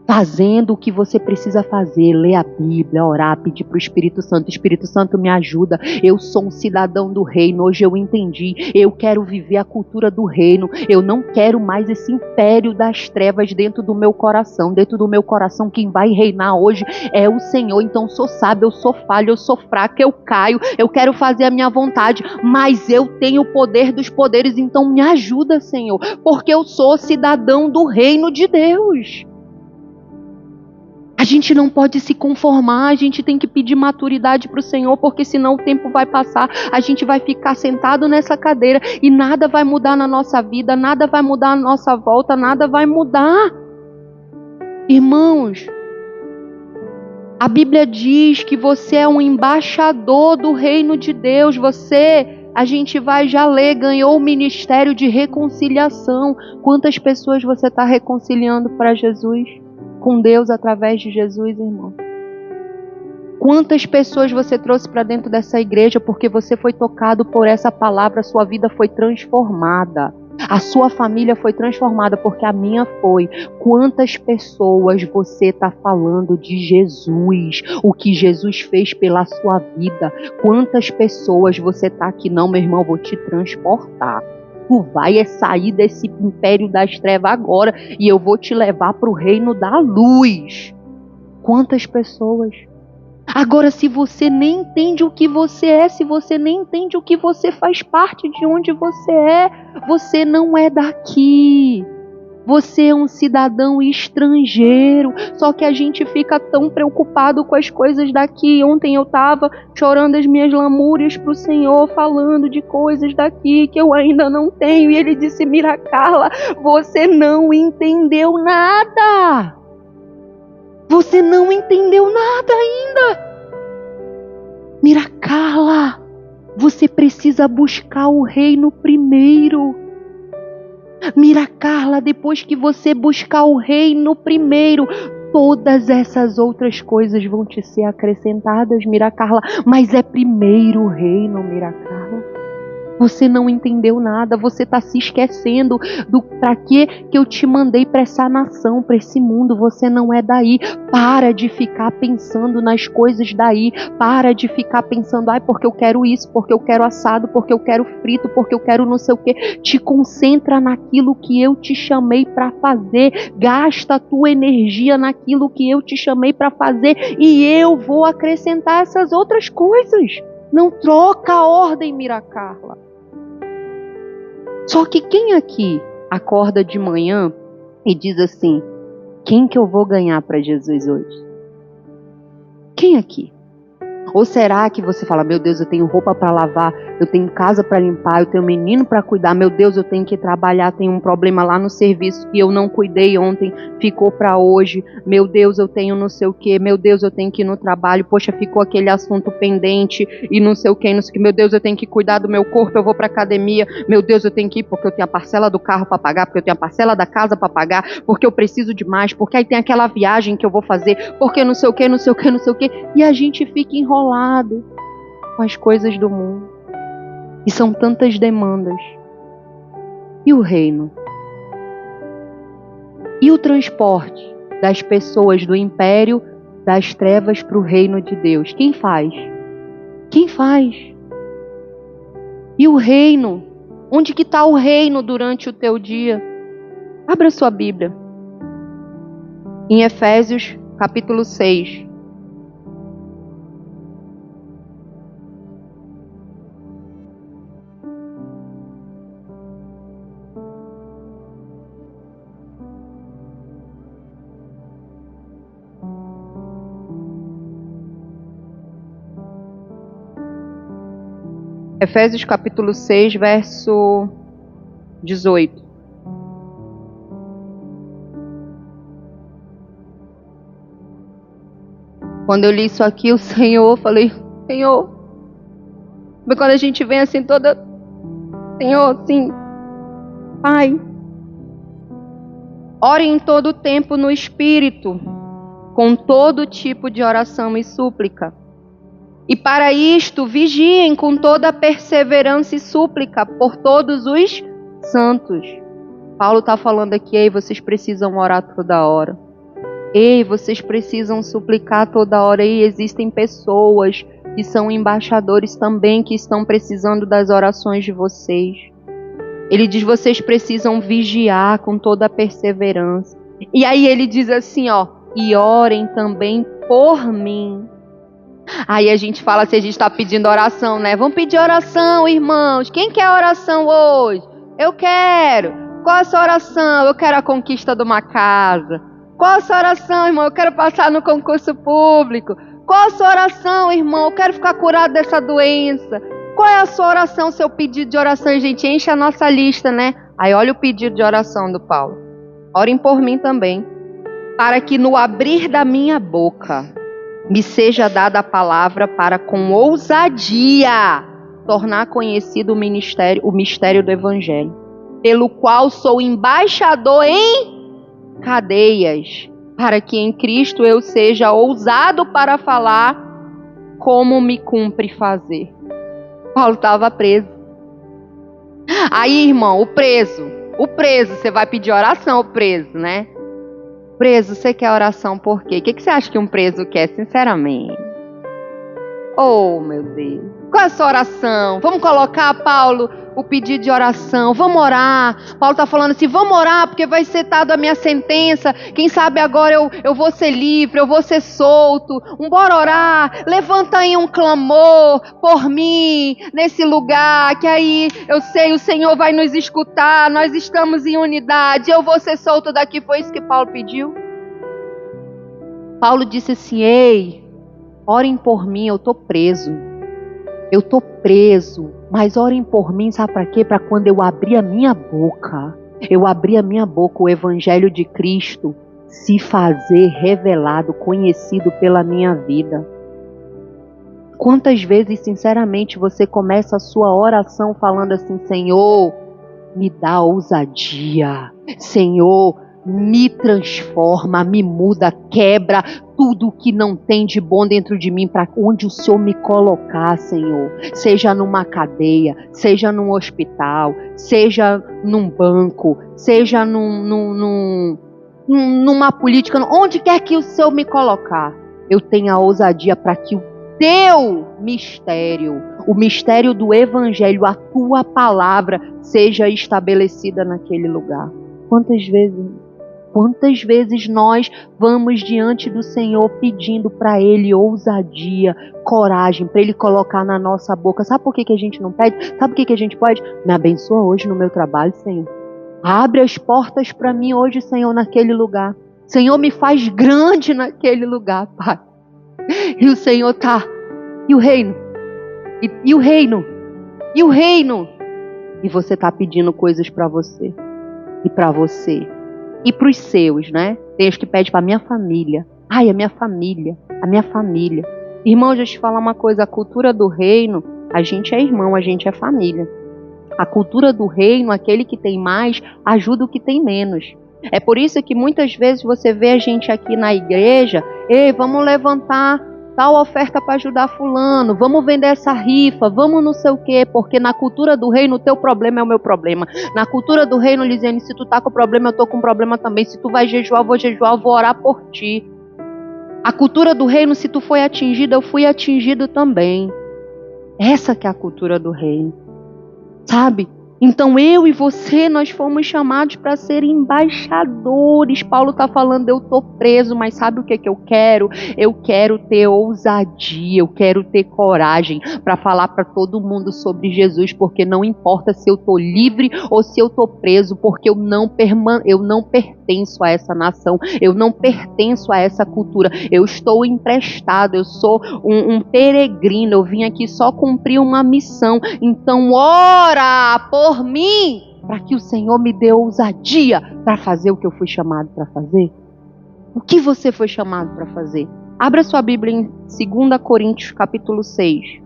Fazendo o que você precisa fazer, ler a Bíblia, orar, pedir para o Espírito Santo me ajuda, eu sou um cidadão do reino, hoje eu entendi, eu quero viver a cultura do reino, eu não quero mais esse império das trevas dentro do meu coração, quem vai reinar hoje é o Senhor, então sou sábio, eu sou falho, eu sou fraca, eu caio, eu quero fazer a minha vontade, mas eu tenho o poder dos poderes, então me ajuda, Senhor, porque eu sou cidadão do reino de Deus. A gente não pode se conformar, a gente tem que pedir maturidade para o Senhor, porque senão o tempo vai passar, a gente vai ficar sentado nessa cadeira e nada vai mudar na nossa vida, nada vai mudar na nossa volta, nada vai mudar. Irmãos, a Bíblia diz que você é um embaixador do reino de Deus, a gente vai já ler, ganhou o ministério de reconciliação. Quantas pessoas você está reconciliando para Jesus? Com Deus através de Jesus, irmão. Quantas pessoas você trouxe para dentro dessa igreja porque você foi tocado por essa palavra, a sua vida foi transformada. A sua família foi transformada porque a minha foi. Quantas pessoas você está falando de Jesus, o que Jesus fez pela sua vida? Quantas pessoas você está aqui, não, meu irmão, vou te transportar. Tu vai sair desse império das trevas agora e eu vou te levar para o reino da luz. Quantas pessoas? Agora, se você nem entende o que você é, se você nem entende o que você faz parte de onde você não é daqui. Você é um cidadão estrangeiro, só que a gente fica tão preocupado com as coisas daqui. Ontem eu estava chorando as minhas lamúrias para o Senhor, falando de coisas daqui que eu ainda não tenho. E Ele disse, Mira Carla, você não entendeu nada. Você não entendeu nada ainda. Mira Carla, você precisa buscar o reino primeiro. Mira Carla, depois que você buscar o reino primeiro, todas essas outras coisas vão te ser acrescentadas, Mira Carla. Mas é primeiro o reino, Mira Carla. Você não entendeu nada, você está se esquecendo do para que eu te mandei para essa nação, para esse mundo. Você não é daí. Para de ficar pensando nas coisas daí. Para de ficar pensando, porque eu quero isso, porque eu quero assado, porque eu quero frito, porque eu quero não sei o quê. Te concentra naquilo que eu te chamei para fazer. Gasta a tua energia naquilo que eu te chamei para fazer e eu vou acrescentar essas outras coisas. Não troca a ordem, Mira Carla. Só que quem aqui acorda de manhã e diz assim, quem que eu vou ganhar para Jesus hoje? Quem aqui? Ou será que você fala, meu Deus, eu tenho roupa para lavar, eu tenho casa para limpar, eu tenho menino para cuidar, meu Deus, eu tenho que trabalhar, tem um problema lá no serviço que eu não cuidei ontem, ficou para hoje, meu Deus, eu tenho não sei o que, meu Deus, eu tenho que ir no trabalho, poxa, ficou aquele assunto pendente e não sei o que, meu Deus, eu tenho que cuidar do meu corpo, eu vou para academia, meu Deus, eu tenho que ir porque eu tenho a parcela do carro para pagar, porque eu tenho a parcela da casa para pagar, porque eu preciso de mais, porque aí tem aquela viagem que eu vou fazer, porque não sei o que, não sei o que, não sei o que, e a gente fica enrolado com as coisas do mundo. E são tantas demandas. E o reino? E o transporte das pessoas do império das trevas para o reino de Deus? Quem faz? Quem faz? E o reino? Onde que está o reino durante o teu dia? Abra sua Bíblia. Em Efésios, capítulo 6. Efésios capítulo 6, verso 18. Quando eu li isso aqui, o Senhor, eu falei, Senhor, mas quando a gente vem assim toda, Senhor, assim, Pai, ore em todo o tempo no Espírito, com todo tipo de oração e súplica. E para isto, vigiem com toda perseverança e súplica por todos os santos. Paulo está falando aqui, ei, vocês precisam orar toda hora. Ei, vocês precisam suplicar toda hora. E existem pessoas que são embaixadores também, que estão precisando das orações de vocês. Ele diz, vocês precisam vigiar com toda perseverança. E aí ele diz assim, ó, e orem também por mim. Aí a gente fala se a gente está pedindo oração, né? Vamos pedir oração, irmãos. Quem quer oração hoje? Eu quero. Qual a sua oração? Eu quero a conquista de uma casa. Qual a sua oração, irmão? Eu quero passar no concurso público. Qual a sua oração, irmão? Eu quero ficar curado dessa doença. Qual é a sua oração, seu pedido de oração? A gente enche a nossa lista, né? Aí olha o pedido de oração do Paulo. Orem por mim também, para que no abrir da minha boca me seja dada a palavra para com ousadia tornar conhecido o mistério do Evangelho, pelo qual sou embaixador em cadeias, para que em Cristo eu seja ousado para falar como me cumpre fazer. Paulo estava preso. Aí, irmão, o preso, você vai pedir oração, o preso, né? Preso, você quer oração por quê? O que você acha que um preso quer, sinceramente? Oh, meu Deus. Qual é a sua oração? Vamos colocar, Paulo, o pedido de oração. Vamos orar. Paulo está falando assim, vamos orar, porque vai ser dada a minha sentença. Quem sabe agora eu vou ser livre, eu vou ser solto. Bora orar. Levanta aí um clamor por mim, nesse lugar, que aí eu sei, o Senhor vai nos escutar. Nós estamos em unidade. Eu vou ser solto daqui. Foi isso que Paulo pediu? Paulo disse assim, ei, orem por mim, eu estou preso. Eu estou preso, mas orem por mim, sabe para quê? Para quando eu abrir a minha boca, o Evangelho de Cristo se fazer revelado, conhecido pela minha vida. Quantas vezes, sinceramente, você começa a sua oração falando assim, Senhor, me dá ousadia, Senhor, me transforma, me muda, quebra tudo que não tem de bom dentro de mim, para onde o Senhor me colocar, Senhor. Seja numa cadeia, seja num hospital, seja num banco, seja numa política, onde quer que o Senhor me colocar, eu tenha ousadia para que o teu mistério, o mistério do Evangelho, a tua palavra, seja estabelecida naquele lugar. Quantas vezes nós vamos diante do Senhor pedindo para Ele ousadia, coragem, para Ele colocar na nossa boca. Sabe por que a gente não pede? Sabe por que a gente pode? Me abençoa hoje no meu trabalho, Senhor. Abre as portas para mim hoje, Senhor, naquele lugar. Senhor, me faz grande naquele lugar, Pai. E o Senhor tá. E o reino? E o reino? E o reino? E você tá pedindo coisas para você. E para você. E para os seus, né? Tem os que pedem para a minha família. Ai, a minha família. Irmão, deixa eu te falar uma coisa. A cultura do reino, a gente é irmão, a gente é família. A cultura do reino, aquele que tem mais, ajuda o que tem menos. É por isso que muitas vezes você vê a gente aqui na igreja, ei, vamos levantar tal oferta para ajudar fulano, vamos vender essa rifa, vamos não sei o quê, porque na cultura do reino o teu problema é o meu problema. Na cultura do reino, Lisiane, se tu tá com problema, eu tô com problema também. Se tu vai jejuar, eu vou jejuar, eu vou orar por ti. A cultura do reino, se tu foi atingido, eu fui atingido também. Essa que é a cultura do reino. Sabe? Então eu e você, nós fomos chamados para ser embaixadores. Paulo está falando, eu estou preso, mas sabe o que eu quero? Eu quero ter ousadia, eu quero ter coragem para falar para todo mundo sobre Jesus, porque não importa se eu estou livre ou se eu estou preso, porque eu não pertenço a essa nação, eu não pertenço a essa cultura, eu estou emprestado, eu sou um peregrino, eu vim aqui só cumprir uma missão. Então ora por mim, para que o Senhor me dê ousadia para fazer o que eu fui chamado para fazer. O que você foi chamado para fazer? Abra sua Bíblia em 2 Coríntios capítulo 6.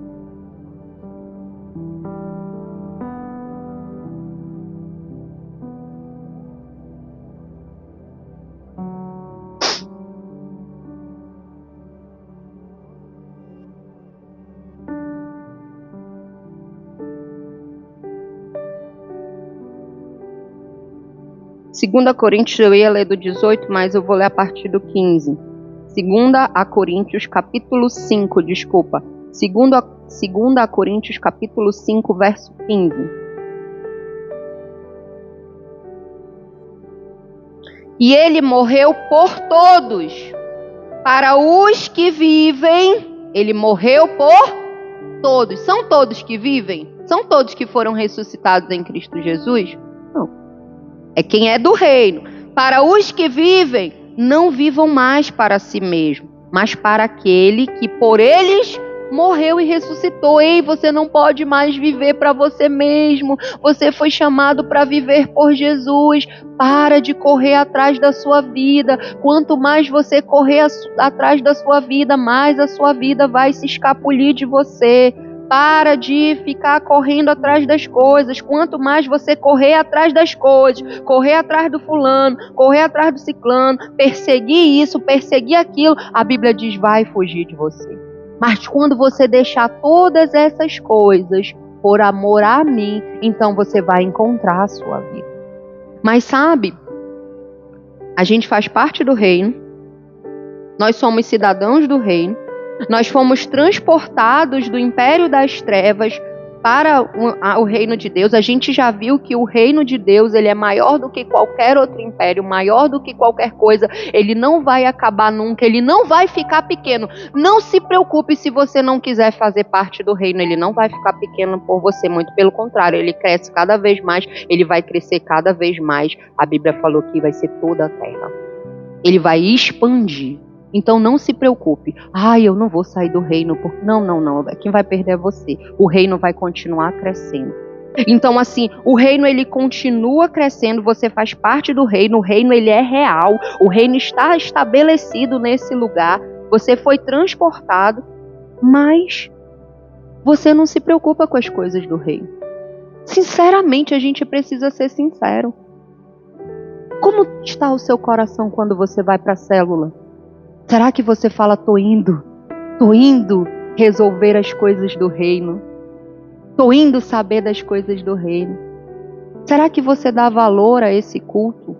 Segunda Coríntios, eu ia ler do 18, mas eu vou ler a partir do 15. 2 Coríntios capítulo 5, desculpa. 2 Coríntios capítulo 5, verso 15. E ele morreu por todos, para os que vivem. Ele morreu por todos. São todos que vivem? São todos que foram ressuscitados em Cristo Jesus? Não. É quem é do reino. Para os que vivem, não vivam mais para si mesmo, mas para aquele que por eles morreu e ressuscitou. Ei, você não pode mais viver para você mesmo. Você foi chamado para viver por Jesus. Para de correr atrás da sua vida. Quanto mais você correr atrás da sua vida, mais a sua vida vai se escapulir de você. Para de ficar correndo atrás das coisas. Quanto mais você correr atrás das coisas, correr atrás do fulano, correr atrás do ciclano, perseguir isso, perseguir aquilo, a Bíblia diz, vai fugir de você. Mas quando você deixar todas essas coisas por amor a mim, então você vai encontrar a sua vida. Mas sabe, a gente faz parte do reino, nós somos cidadãos do reino, nós fomos transportados do império das trevas para o reino de Deus. A gente já viu que o reino de Deus, ele é maior do que qualquer outro império, maior do que qualquer coisa. Ele não vai acabar nunca, ele não vai ficar pequeno. Não se preocupe se você não quiser fazer parte do reino, ele não vai ficar pequeno por você, muito pelo contrário, ele cresce cada vez mais, ele vai crescer cada vez mais. A Bíblia falou que vai ser toda a terra. Ele vai expandir. Então não se preocupe. Eu não vou sair do reino. Não. Quem vai perder é você. O reino vai continuar crescendo. Então assim, o reino ele continua crescendo. Você faz parte do reino. O reino ele é real. O reino está estabelecido nesse lugar. Você foi transportado. Mas você não se preocupa com as coisas do reino. Sinceramente, a gente precisa ser sincero. Como está o seu coração quando você vai para a célula? Será que você fala, tô indo resolver as coisas do reino? Tô indo saber das coisas do reino. Será que você dá valor a esse culto?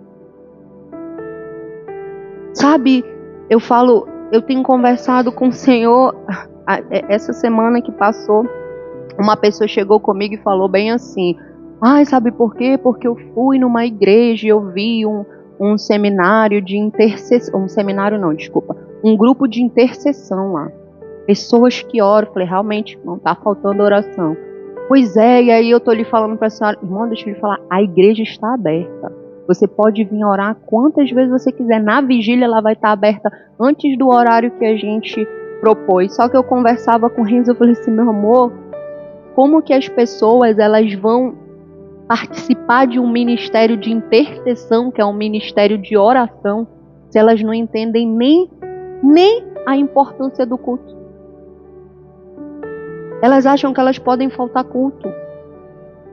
Sabe, eu tenho conversado com o Senhor, essa semana que passou, uma pessoa chegou comigo e falou bem assim, sabe por quê? Porque eu fui numa igreja e eu vi um seminário de intercessão, um grupo de intercessão lá. Pessoas que oram. Falei, realmente, não está faltando oração. Pois é, e aí eu estou lhe falando para a senhora, irmã, deixa eu lhe falar, a igreja está aberta. Você pode vir orar quantas vezes você quiser. Na vigília ela vai estar aberta antes do horário que a gente propôs. Só que eu conversava com o Renzo, eu falei assim, meu amor, como que as pessoas elas vão participar de um ministério de intercessão, que é um ministério de oração, se elas não entendem nem a importância do culto? Elas acham que elas podem faltar culto,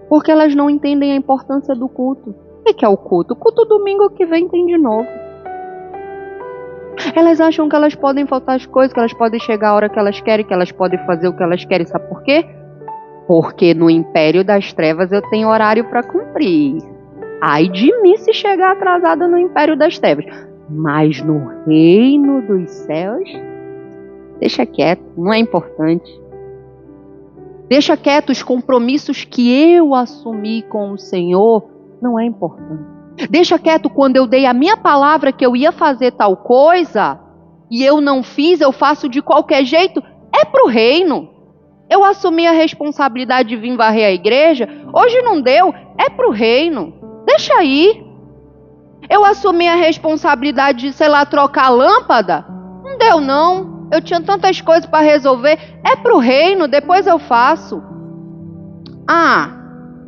porque elas não entendem a importância do culto. O que é o culto? O culto domingo que vem tem de novo. Elas acham que elas podem faltar as coisas, que elas podem chegar a hora que elas querem, que elas podem fazer o que elas querem. Sabe por quê? Porque no império das trevas eu tenho horário para cumprir. Ai de mim se chegar atrasada no império das trevas. Mas no reino dos céus, deixa quieto, não é importante. Deixa quieto os compromissos que eu assumi com o Senhor, não é importante. Deixa quieto quando eu dei a minha palavra que eu ia fazer tal coisa e eu não fiz, eu faço de qualquer jeito, é para o reino. Eu assumi a responsabilidade de vir varrer a igreja, hoje não deu, é para o reino. Deixa aí. Eu assumi a responsabilidade de, sei lá, trocar a lâmpada, não deu não. Eu tinha tantas coisas para resolver, é para o reino, depois eu faço. Ah,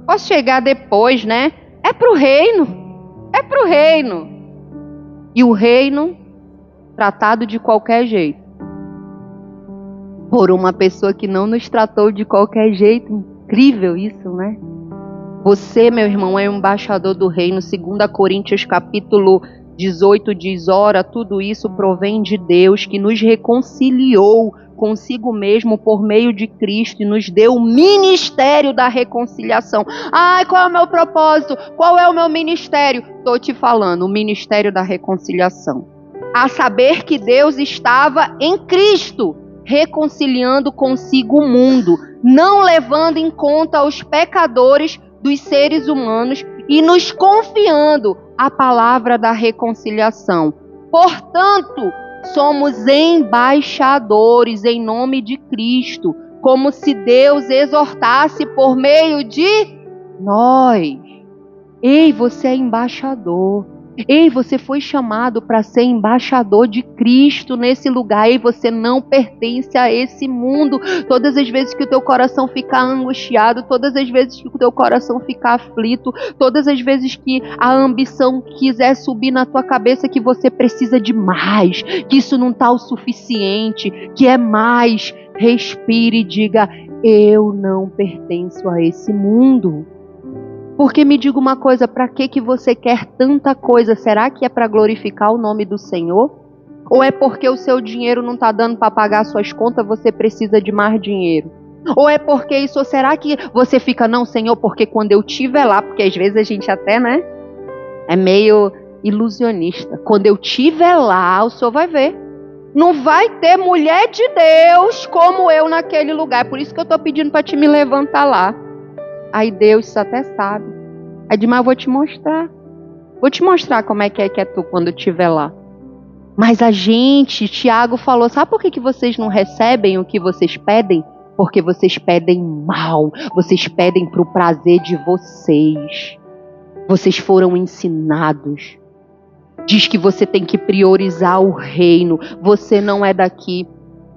posso chegar depois, né? É para o reino, é para o reino. E o reino tratado de qualquer jeito. Por uma pessoa que não nos tratou de qualquer jeito. Incrível isso, né? Você, meu irmão, é um embaixador do reino. 2 Coríntios capítulo 18 diz: ora, tudo isso provém de Deus, que nos reconciliou consigo mesmo por meio de Cristo e nos deu o ministério da reconciliação. Ai, qual é o meu propósito? Qual é o meu ministério? Estou te falando, o ministério da reconciliação. A saber que Deus estava em Cristo, reconciliando consigo o mundo, não levando em conta os pecadores dos seres humanos e nos confiando a palavra da reconciliação. Portanto, somos embaixadores em nome de Cristo, como se Deus exortasse por meio de nós. Ei, você é embaixador. Ei, você foi chamado para ser embaixador de Cristo nesse lugar. Ei, você não pertence a esse mundo. Todas as vezes que o teu coração ficar angustiado, todas as vezes que o teu coração ficar aflito, todas as vezes que a ambição quiser subir na tua cabeça que você precisa de mais, que isso não está o suficiente, que é mais, respire e diga: eu não pertenço a esse mundo. Porque me diga uma coisa, para que você quer tanta coisa? Será que é para glorificar o nome do Senhor? Ou é porque o seu dinheiro não está dando para pagar suas contas, você precisa de mais dinheiro? Ou é porque isso, ou será que você fica, não, Senhor, porque quando eu estiver lá, porque às vezes a gente até, né, é meio ilusionista. Quando eu estiver lá, o Senhor vai ver. Não vai ter mulher de Deus como eu naquele lugar. É por isso que eu estou pedindo para te me levantar lá. Aí Deus isso até sabe. Aí diz, mas eu vou te mostrar. Vou te mostrar como é que é tu quando estiver lá. Mas a gente, Tiago falou, sabe por que vocês não recebem o que vocês pedem? Porque vocês pedem mal. Vocês pedem para o prazer de vocês. Vocês foram ensinados. Diz que você tem que priorizar o reino. Você não é daqui.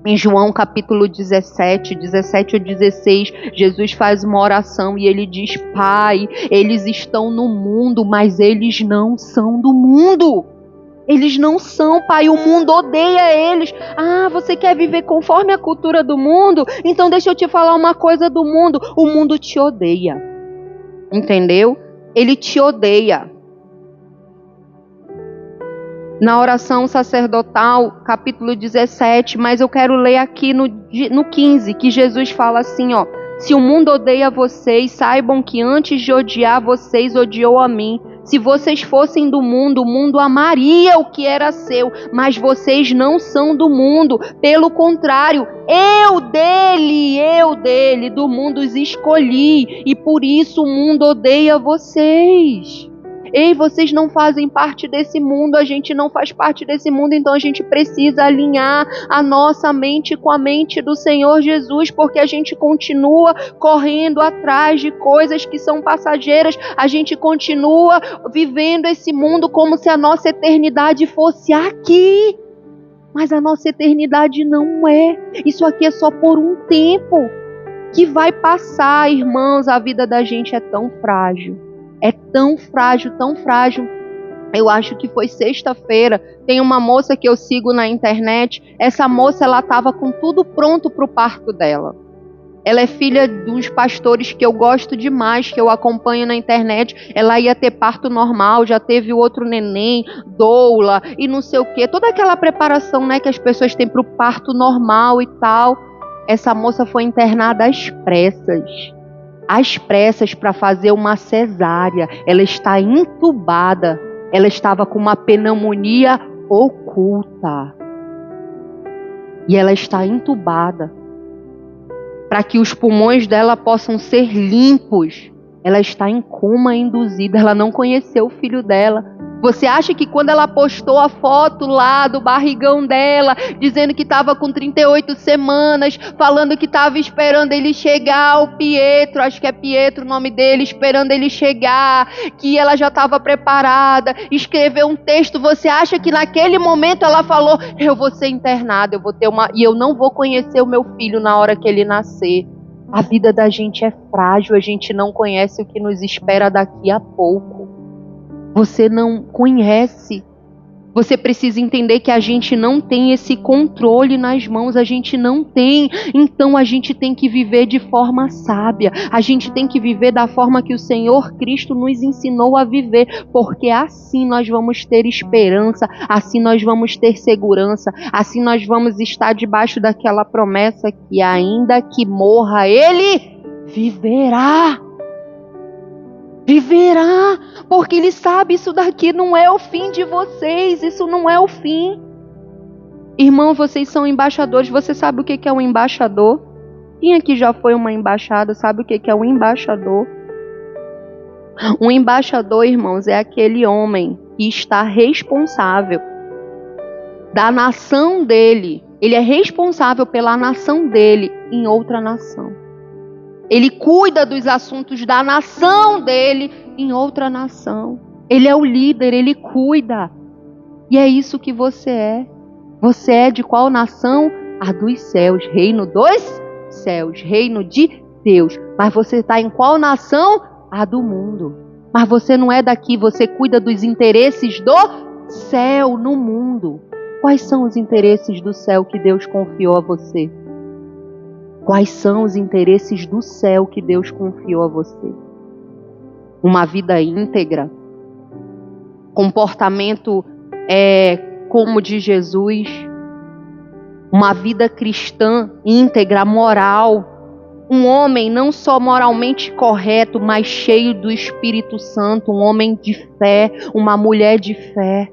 Em João capítulo 17 ou 16, Jesus faz uma oração e ele diz: Pai, eles estão no mundo, mas eles não são do mundo. Eles não são, Pai, o mundo odeia eles. Ah, você quer viver conforme a cultura do mundo? Então deixa eu te falar uma coisa do mundo. O mundo te odeia. Entendeu? Ele te odeia. Na oração sacerdotal, capítulo 17, mas eu quero ler aqui no 15, que Jesus fala assim, ó: se o mundo odeia vocês, saibam que antes de odiar vocês, odiou a mim. Se vocês fossem do mundo, o mundo amaria o que era seu, mas vocês não são do mundo. Pelo contrário, eu dele, do mundo os escolhi, e por isso o mundo odeia vocês. Ei, vocês não fazem parte desse mundo, a gente não faz parte desse mundo, então a gente precisa alinhar a nossa mente com a mente do Senhor Jesus, porque a gente continua correndo atrás de coisas que são passageiras, a gente continua vivendo esse mundo como se a nossa eternidade fosse aqui, mas a nossa eternidade não é. Isso aqui é só por um tempo que vai passar, irmãos. A vida da gente é tão frágil. É tão frágil, tão frágil. Eu acho que foi sexta-feira. Tem uma moça que eu sigo na internet. Essa moça, ela estava com tudo pronto para o parto dela. Ela é filha de uns pastores que eu gosto demais, que eu acompanho na internet. Ela ia ter parto normal, já teve o outro neném, doula e não sei o quê. Toda aquela preparação, né, que as pessoas têm para o parto normal e tal. Essa moça foi internada às pressas para fazer uma cesárea. Ela está entubada. Ela estava com uma pneumonia oculta. E ela está entubada. para que os pulmões dela possam ser limpos. Ela está em coma induzida, ela não conheceu o filho dela. Você acha que quando ela postou a foto lá do barrigão dela, dizendo que estava com 38 semanas, falando que estava esperando ele chegar, o Pietro, acho que é Pietro o nome dele, esperando ele chegar, que ela já estava preparada, escreveu um texto, você acha que naquele momento ela falou, eu vou ser internada, e eu não vou conhecer o meu filho na hora que ele nascer. A vida da gente é frágil, a gente não conhece o que nos espera daqui a pouco. Você não conhece. Você precisa entender que a gente não tem esse controle nas mãos, a gente não tem. Então a gente tem que viver de forma sábia. A gente tem que viver da forma que o Senhor Cristo nos ensinou a viver, porque assim nós vamos ter esperança, assim nós vamos ter segurança, assim nós vamos estar debaixo daquela promessa que ainda que morra, ele viverá. Viverá, porque ele sabe, isso daqui não é o fim de vocês, isso não é o fim. Irmão, vocês são embaixadores, você sabe o que é um embaixador? Quem aqui já foi uma embaixada, sabe o que é um embaixador? Um embaixador, irmãos, é aquele homem que está responsável da nação dele. Ele é responsável pela nação dele em outra nação. Ele cuida dos assuntos da nação dele em outra nação. Ele é o líder, ele cuida. E é isso que você é. Você é de qual nação? A dos céus, reino dos céus, reino de Deus. Mas você está em qual nação? A do mundo. Mas você não é daqui, você cuida dos interesses do céu no mundo. Quais são os interesses do céu que Deus confiou a você? Quais são os interesses do céu que Deus confiou a você? Uma vida íntegra, comportamento como o de Jesus, uma vida cristã íntegra, moral, um homem não só moralmente correto, mas cheio do Espírito Santo, um homem de fé, uma mulher de fé.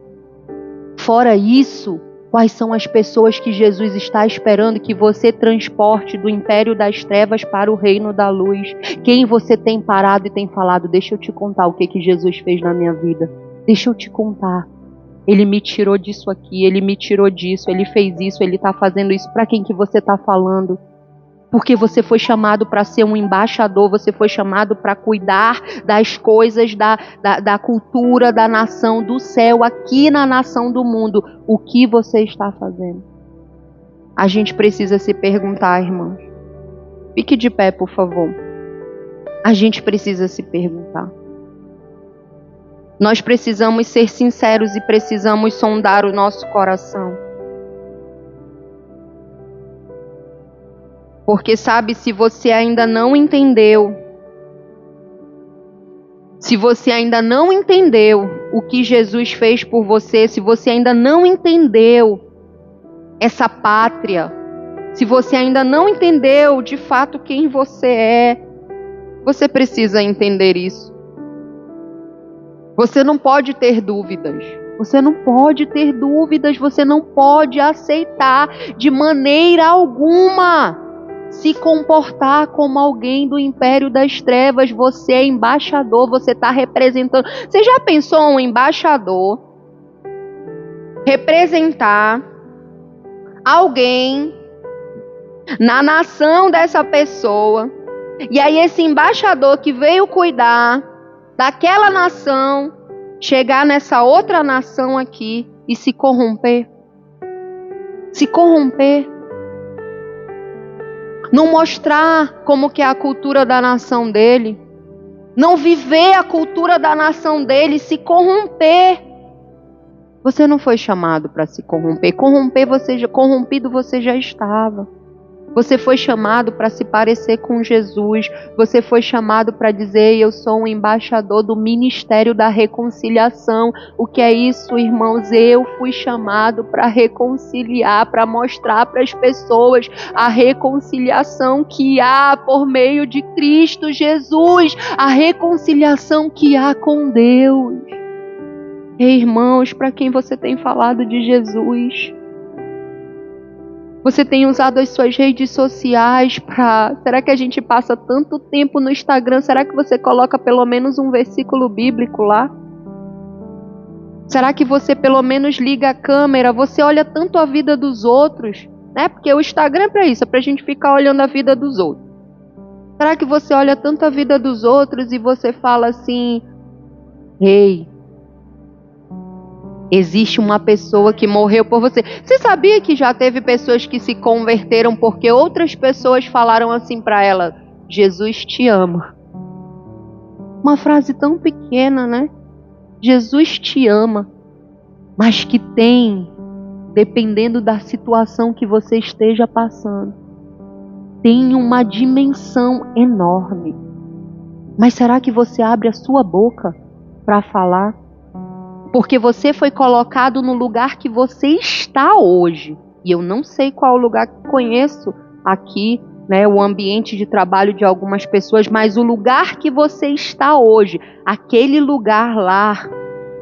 Fora isso, quais são as pessoas que Jesus está esperando que você transporte do império das trevas para o reino da luz? Quem você tem parado e tem falado, deixa eu te contar o que Jesus fez na minha vida. Deixa eu te contar. Ele me tirou disso aqui, ele me tirou disso, ele fez isso, ele está fazendo isso. Para quem que você está falando? Porque você foi chamado para ser um embaixador, você foi chamado para cuidar das coisas da cultura, da nação, do céu, aqui na nação do mundo. O que você está fazendo? A gente precisa se perguntar, irmãos. Fique de pé, por favor. A gente precisa se perguntar. Nós precisamos ser sinceros e precisamos sondar o nosso coração. Porque sabe, se você ainda não entendeu, se você ainda não entendeu o que Jesus fez por você, se você ainda não entendeu essa pátria, se você ainda não entendeu de fato quem você é, você precisa entender isso. Você não pode ter dúvidas. Você não pode ter dúvidas, você não pode aceitar de maneira alguma se comportar como alguém do império das trevas. Você é embaixador, você está representando. Você já pensou um embaixador representar alguém na nação dessa pessoa? E aí esse embaixador que veio cuidar daquela nação, chegar nessa outra nação aqui e se corromper? Se corromper. Não mostrar como que é a cultura da nação dele. Não viver a cultura da nação dele, se corromper. Você não foi chamado para se corromper. Corrompido você já estava. Você foi chamado para se parecer com Jesus. Você foi chamado para dizer, eu sou um embaixador do ministério da reconciliação. O que é isso, irmãos? Eu fui chamado para reconciliar, para mostrar para as pessoas a reconciliação que há por meio de Cristo Jesus. A reconciliação que há com Deus. Ei, irmãos, para quem você tem falado de Jesus? Você tem usado as suas redes sociais para... Será que a gente passa tanto tempo no Instagram? Será que você coloca pelo menos um versículo bíblico lá? Será que você pelo menos liga a câmera? Você olha tanto a vida dos outros, né? Porque o Instagram é para isso, é para a gente ficar olhando a vida dos outros. Será que você olha tanto a vida dos outros e você fala assim: ei, existe uma pessoa que morreu por você. Você sabia que já teve pessoas que se converteram porque outras pessoas falaram assim para ela: Jesus te ama. Uma frase tão pequena, né? Jesus te ama, mas que tem, dependendo da situação que você esteja passando, tem uma dimensão enorme. Mas será que você abre a sua boca para falar? Porque você foi colocado no lugar que você está hoje. E eu não sei qual lugar que conheço aqui, né, o ambiente de trabalho de algumas pessoas, mas o lugar que você está hoje, aquele lugar lá,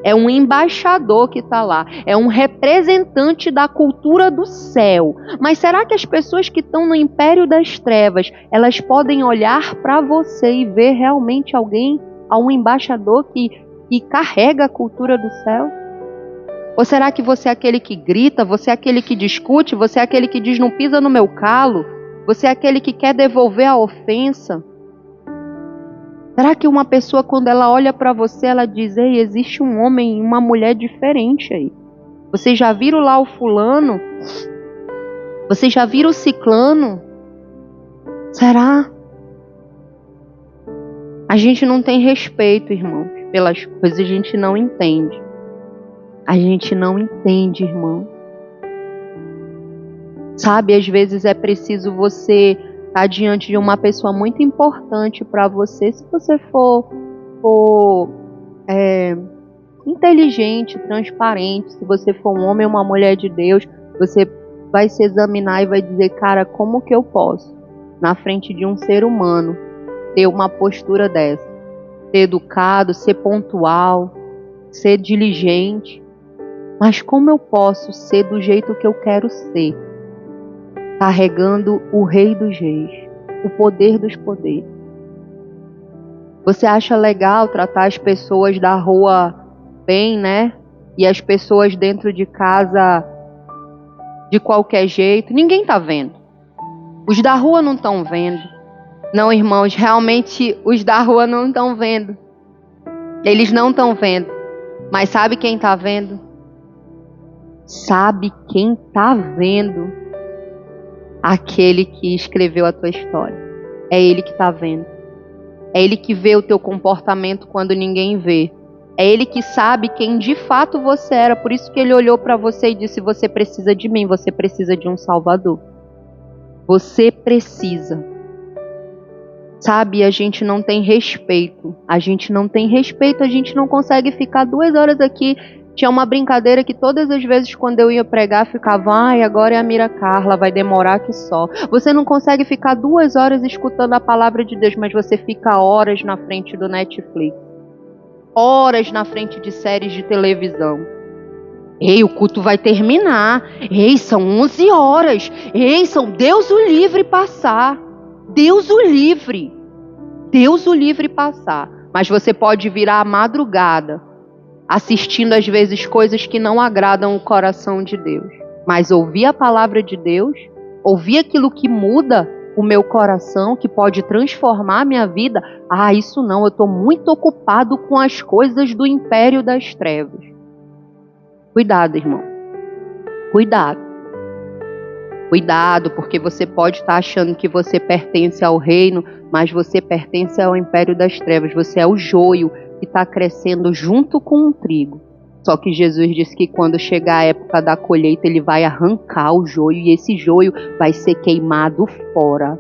é um embaixador que está lá, é um representante da cultura do céu. Mas será que as pessoas que estão no império das trevas, elas podem olhar para você e ver realmente alguém, um embaixador que carrega a cultura do céu? Ou será que você é aquele que grita, você é aquele que discute, você é aquele que diz não pisa no meu calo, você é aquele que quer devolver a ofensa? Será que uma pessoa, quando ela olha para você, ela diz: ei, existe um homem e uma mulher diferente aí? Vocês já viram lá o fulano? Vocês já viram o ciclano? Será? A gente não tem respeito, irmãos, pelas coisas, a gente não entende. A gente não entende, irmão. Sabe, às vezes é preciso você estar diante de uma pessoa muito importante para você. Se você for inteligente, transparente, se você for um homem ou uma mulher de Deus, você vai se examinar e vai dizer: cara, como que eu posso, na frente de um ser humano, ter uma postura dessa? Ser educado, ser pontual, ser diligente. Mas como eu posso ser do jeito que eu quero ser? Carregando o Rei dos Reis, o poder dos poderes. Você acha legal tratar as pessoas da rua bem, né? E as pessoas dentro de casa de qualquer jeito? Ninguém tá vendo. Os da rua não estão vendo. Não, irmãos, realmente os da rua não estão vendo. Eles não estão vendo. Mas sabe quem tá vendo? Sabe quem tá vendo? Aquele que escreveu a tua história. É ele que está vendo. É ele que vê o teu comportamento quando ninguém vê. É ele que sabe quem de fato você era. Por isso que ele olhou para você e disse: você precisa de mim, você precisa de um Salvador. Você precisa. Sabe, a gente não tem respeito. A gente não tem respeito, a gente não consegue ficar 2 horas aqui. Tinha uma brincadeira que todas as vezes quando eu ia pregar, ficava: ai, agora é a Mira Carla, vai demorar que só. Você não consegue ficar 2 horas escutando a palavra de Deus, mas você fica horas na frente do Netflix. Horas na frente de séries de televisão. Ei, o culto vai terminar. Ei, são 11 horas. Ei, Deus o livre passar. Deus o livre. Deus o livre passar. Mas você pode virar à madrugada, assistindo às vezes coisas que não agradam o coração de Deus. Mas ouvir a palavra de Deus, ouvir aquilo que muda o meu coração, que pode transformar a minha vida, isso não, eu estou muito ocupado com as coisas do império das trevas. Cuidado, irmão. Cuidado. Cuidado, porque você pode estar achando que você pertence ao reino, mas você pertence ao império das trevas. Você é o joio que está crescendo junto com o trigo. Só que Jesus disse que quando chegar a época da colheita, ele vai arrancar o joio e esse joio vai ser queimado fora.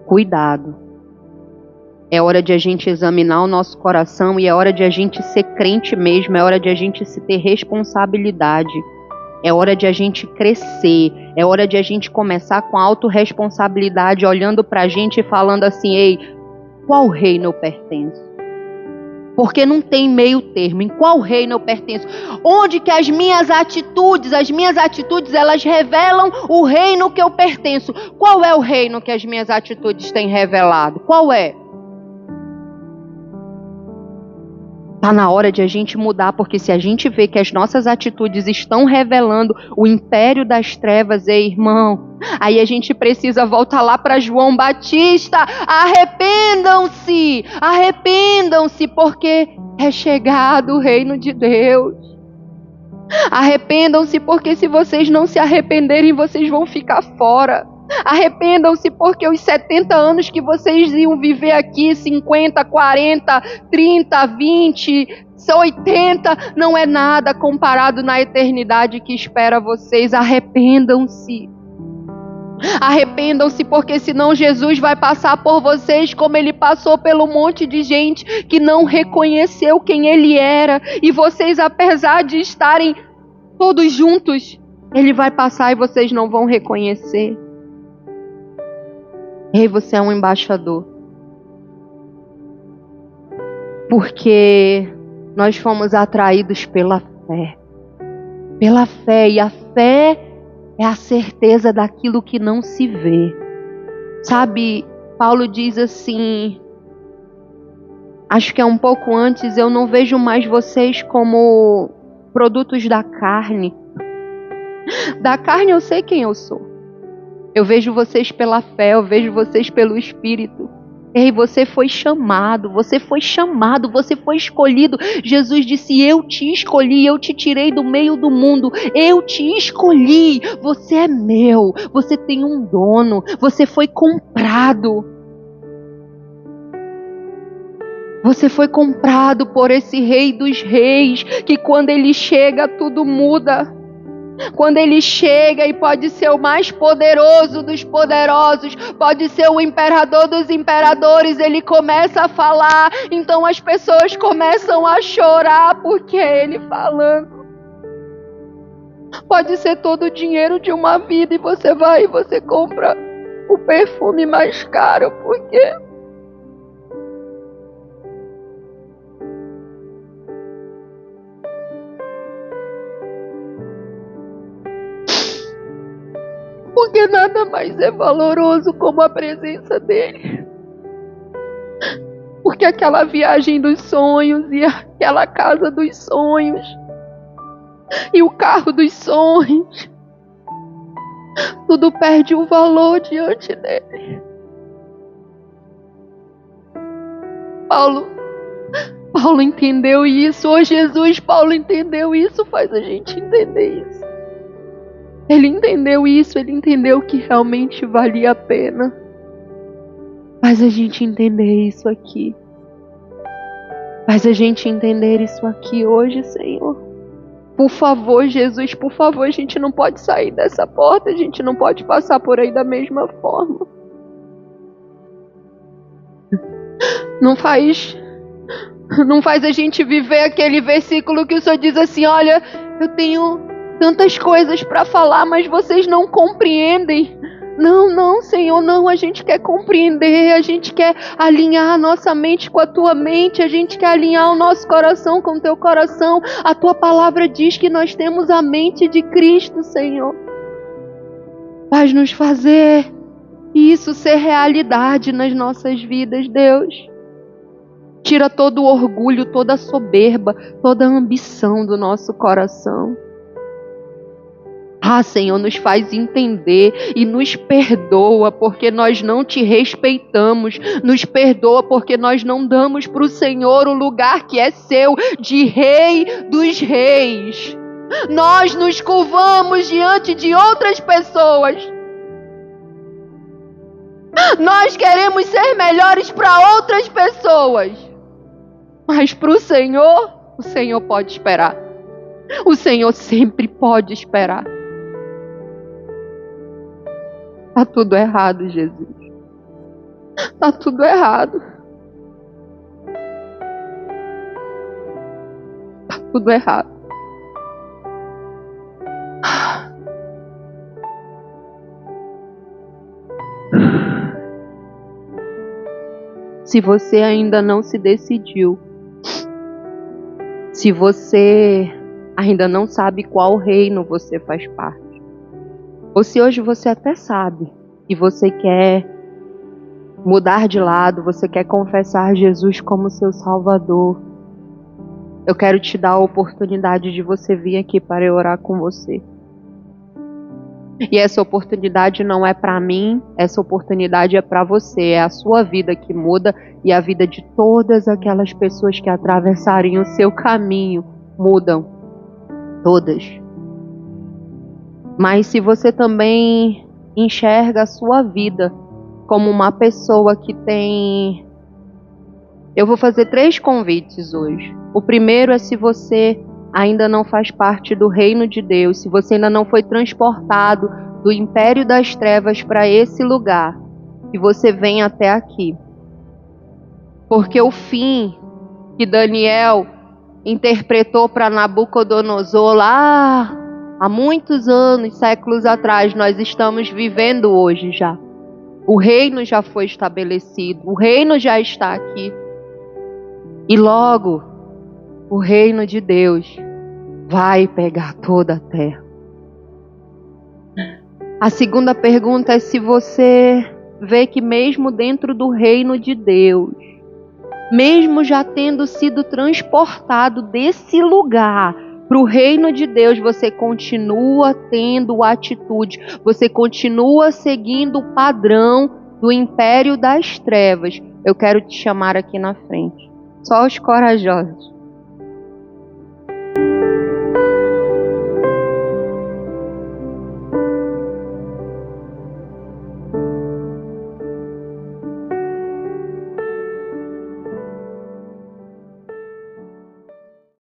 Cuidado. É hora de a gente examinar o nosso coração e é hora de a gente ser crente mesmo, é hora de a gente se ter responsabilidade. É hora de a gente crescer, é hora de a gente começar com a autorresponsabilidade, olhando para a gente e falando assim: ei, qual reino eu pertenço? Porque não tem meio termo. Em qual reino eu pertenço? Onde que as minhas atitudes, elas revelam o reino que eu pertenço. Qual é o reino que as minhas atitudes têm revelado? Qual é? Está na hora de a gente mudar, porque se a gente vê que as nossas atitudes estão revelando o império das trevas, irmão, aí a gente precisa voltar lá para João Batista. Arrependam-se, porque é chegado o reino de Deus. Arrependam-se, porque se vocês não se arrependerem, vocês vão ficar fora. Arrependam-se, porque os 70 anos que vocês iam viver aqui, 50, 40, 30, 20, 80, não é nada comparado na eternidade que espera vocês. Arrependam-se. Arrependam-se, porque senão Jesus vai passar por vocês como ele passou pelo monte de gente que não reconheceu quem ele era. E vocês, apesar de estarem todos juntos, ele vai passar e vocês não vão reconhecer. Ei, você é um embaixador. Porque nós fomos atraídos pela fé. Pela fé. E a fé é a certeza daquilo que não se vê. Sabe, Paulo diz assim, acho que é um pouco antes, eu não vejo mais vocês como produtos da carne. Da carne eu sei quem eu sou. Eu vejo vocês pela fé, eu vejo vocês pelo Espírito. Ei, você foi chamado, você foi escolhido. Jesus disse, eu te escolhi, eu te tirei do meio do mundo. Eu te escolhi, você é meu, você tem um dono, você foi comprado. Você foi comprado por esse Rei dos Reis, que quando ele chega tudo muda. Quando ele chega, e pode ser o mais poderoso dos poderosos, pode ser o imperador dos imperadores, ele começa a falar, então as pessoas começam a chorar porque é ele falando. Pode ser todo o dinheiro de uma vida e você vai e você compra o perfume mais caro, porque nada mais é valoroso como a presença dele. Porque aquela viagem dos sonhos e aquela casa dos sonhos e o carro dos sonhos, tudo perde o valor diante dele. Paulo entendeu isso. Oh Jesus, Paulo entendeu isso. Faz a gente entender isso. Ele entendeu isso, ele entendeu que realmente valia a pena. Faz a gente entender isso aqui. Faz a gente entender isso aqui hoje, Senhor. Por favor, Jesus, por favor, a gente não pode sair dessa porta, a gente não pode passar por aí da mesma forma. Não faz a gente viver aquele versículo que o Senhor diz assim, olha, eu tenho tantas coisas para falar, mas vocês não compreendem. Não, Senhor, não, a gente quer compreender, a gente quer alinhar a nossa mente com a tua mente, a gente quer alinhar o nosso coração com o teu coração. A tua palavra diz que nós temos a mente de Cristo, Senhor. Faz-nos fazer isso ser realidade nas nossas vidas, Deus. Tira todo o orgulho, toda a soberba, toda a ambição do nosso coração. Senhor, nos faz entender e nos perdoa porque nós não te respeitamos. Nos perdoa porque nós não damos para o Senhor o lugar que é seu, de Rei dos Reis. Nós nos curvamos diante de outras pessoas. Nós queremos ser melhores para outras pessoas. Mas para o Senhor pode esperar. O Senhor sempre pode esperar. Tá tudo errado, Jesus. Tá tudo errado. Tá tudo errado. Se você ainda não se decidiu Se você ainda não sabe qual reino você faz parte, ou se hoje você até sabe e você quer mudar de lado, você quer confessar Jesus como seu Salvador, eu quero te dar a oportunidade de você vir aqui para eu orar com você. E essa oportunidade não é para mim, essa oportunidade é para você, é a sua vida que muda e a vida de todas aquelas pessoas que atravessarem o seu caminho mudam, todas. Mas se você também enxerga a sua vida como uma pessoa que tem... Eu vou fazer 3 convites hoje. O primeiro é se você ainda não faz parte do reino de Deus, se você ainda não foi transportado do império das trevas para esse lugar, que você venha até aqui. Porque o fim que Daniel interpretou para Nabucodonosor lá há muitos anos, séculos atrás, nós estamos vivendo hoje já. O reino já foi estabelecido, o reino já está aqui. E logo, o reino de Deus vai pegar toda a terra. A segunda pergunta é se você vê que mesmo dentro do reino de Deus, mesmo já tendo sido transportado desse lugar para o reino de Deus, você continua tendo atitude, você continua seguindo o padrão do império das trevas. Eu quero te chamar aqui na frente. Só os corajosos.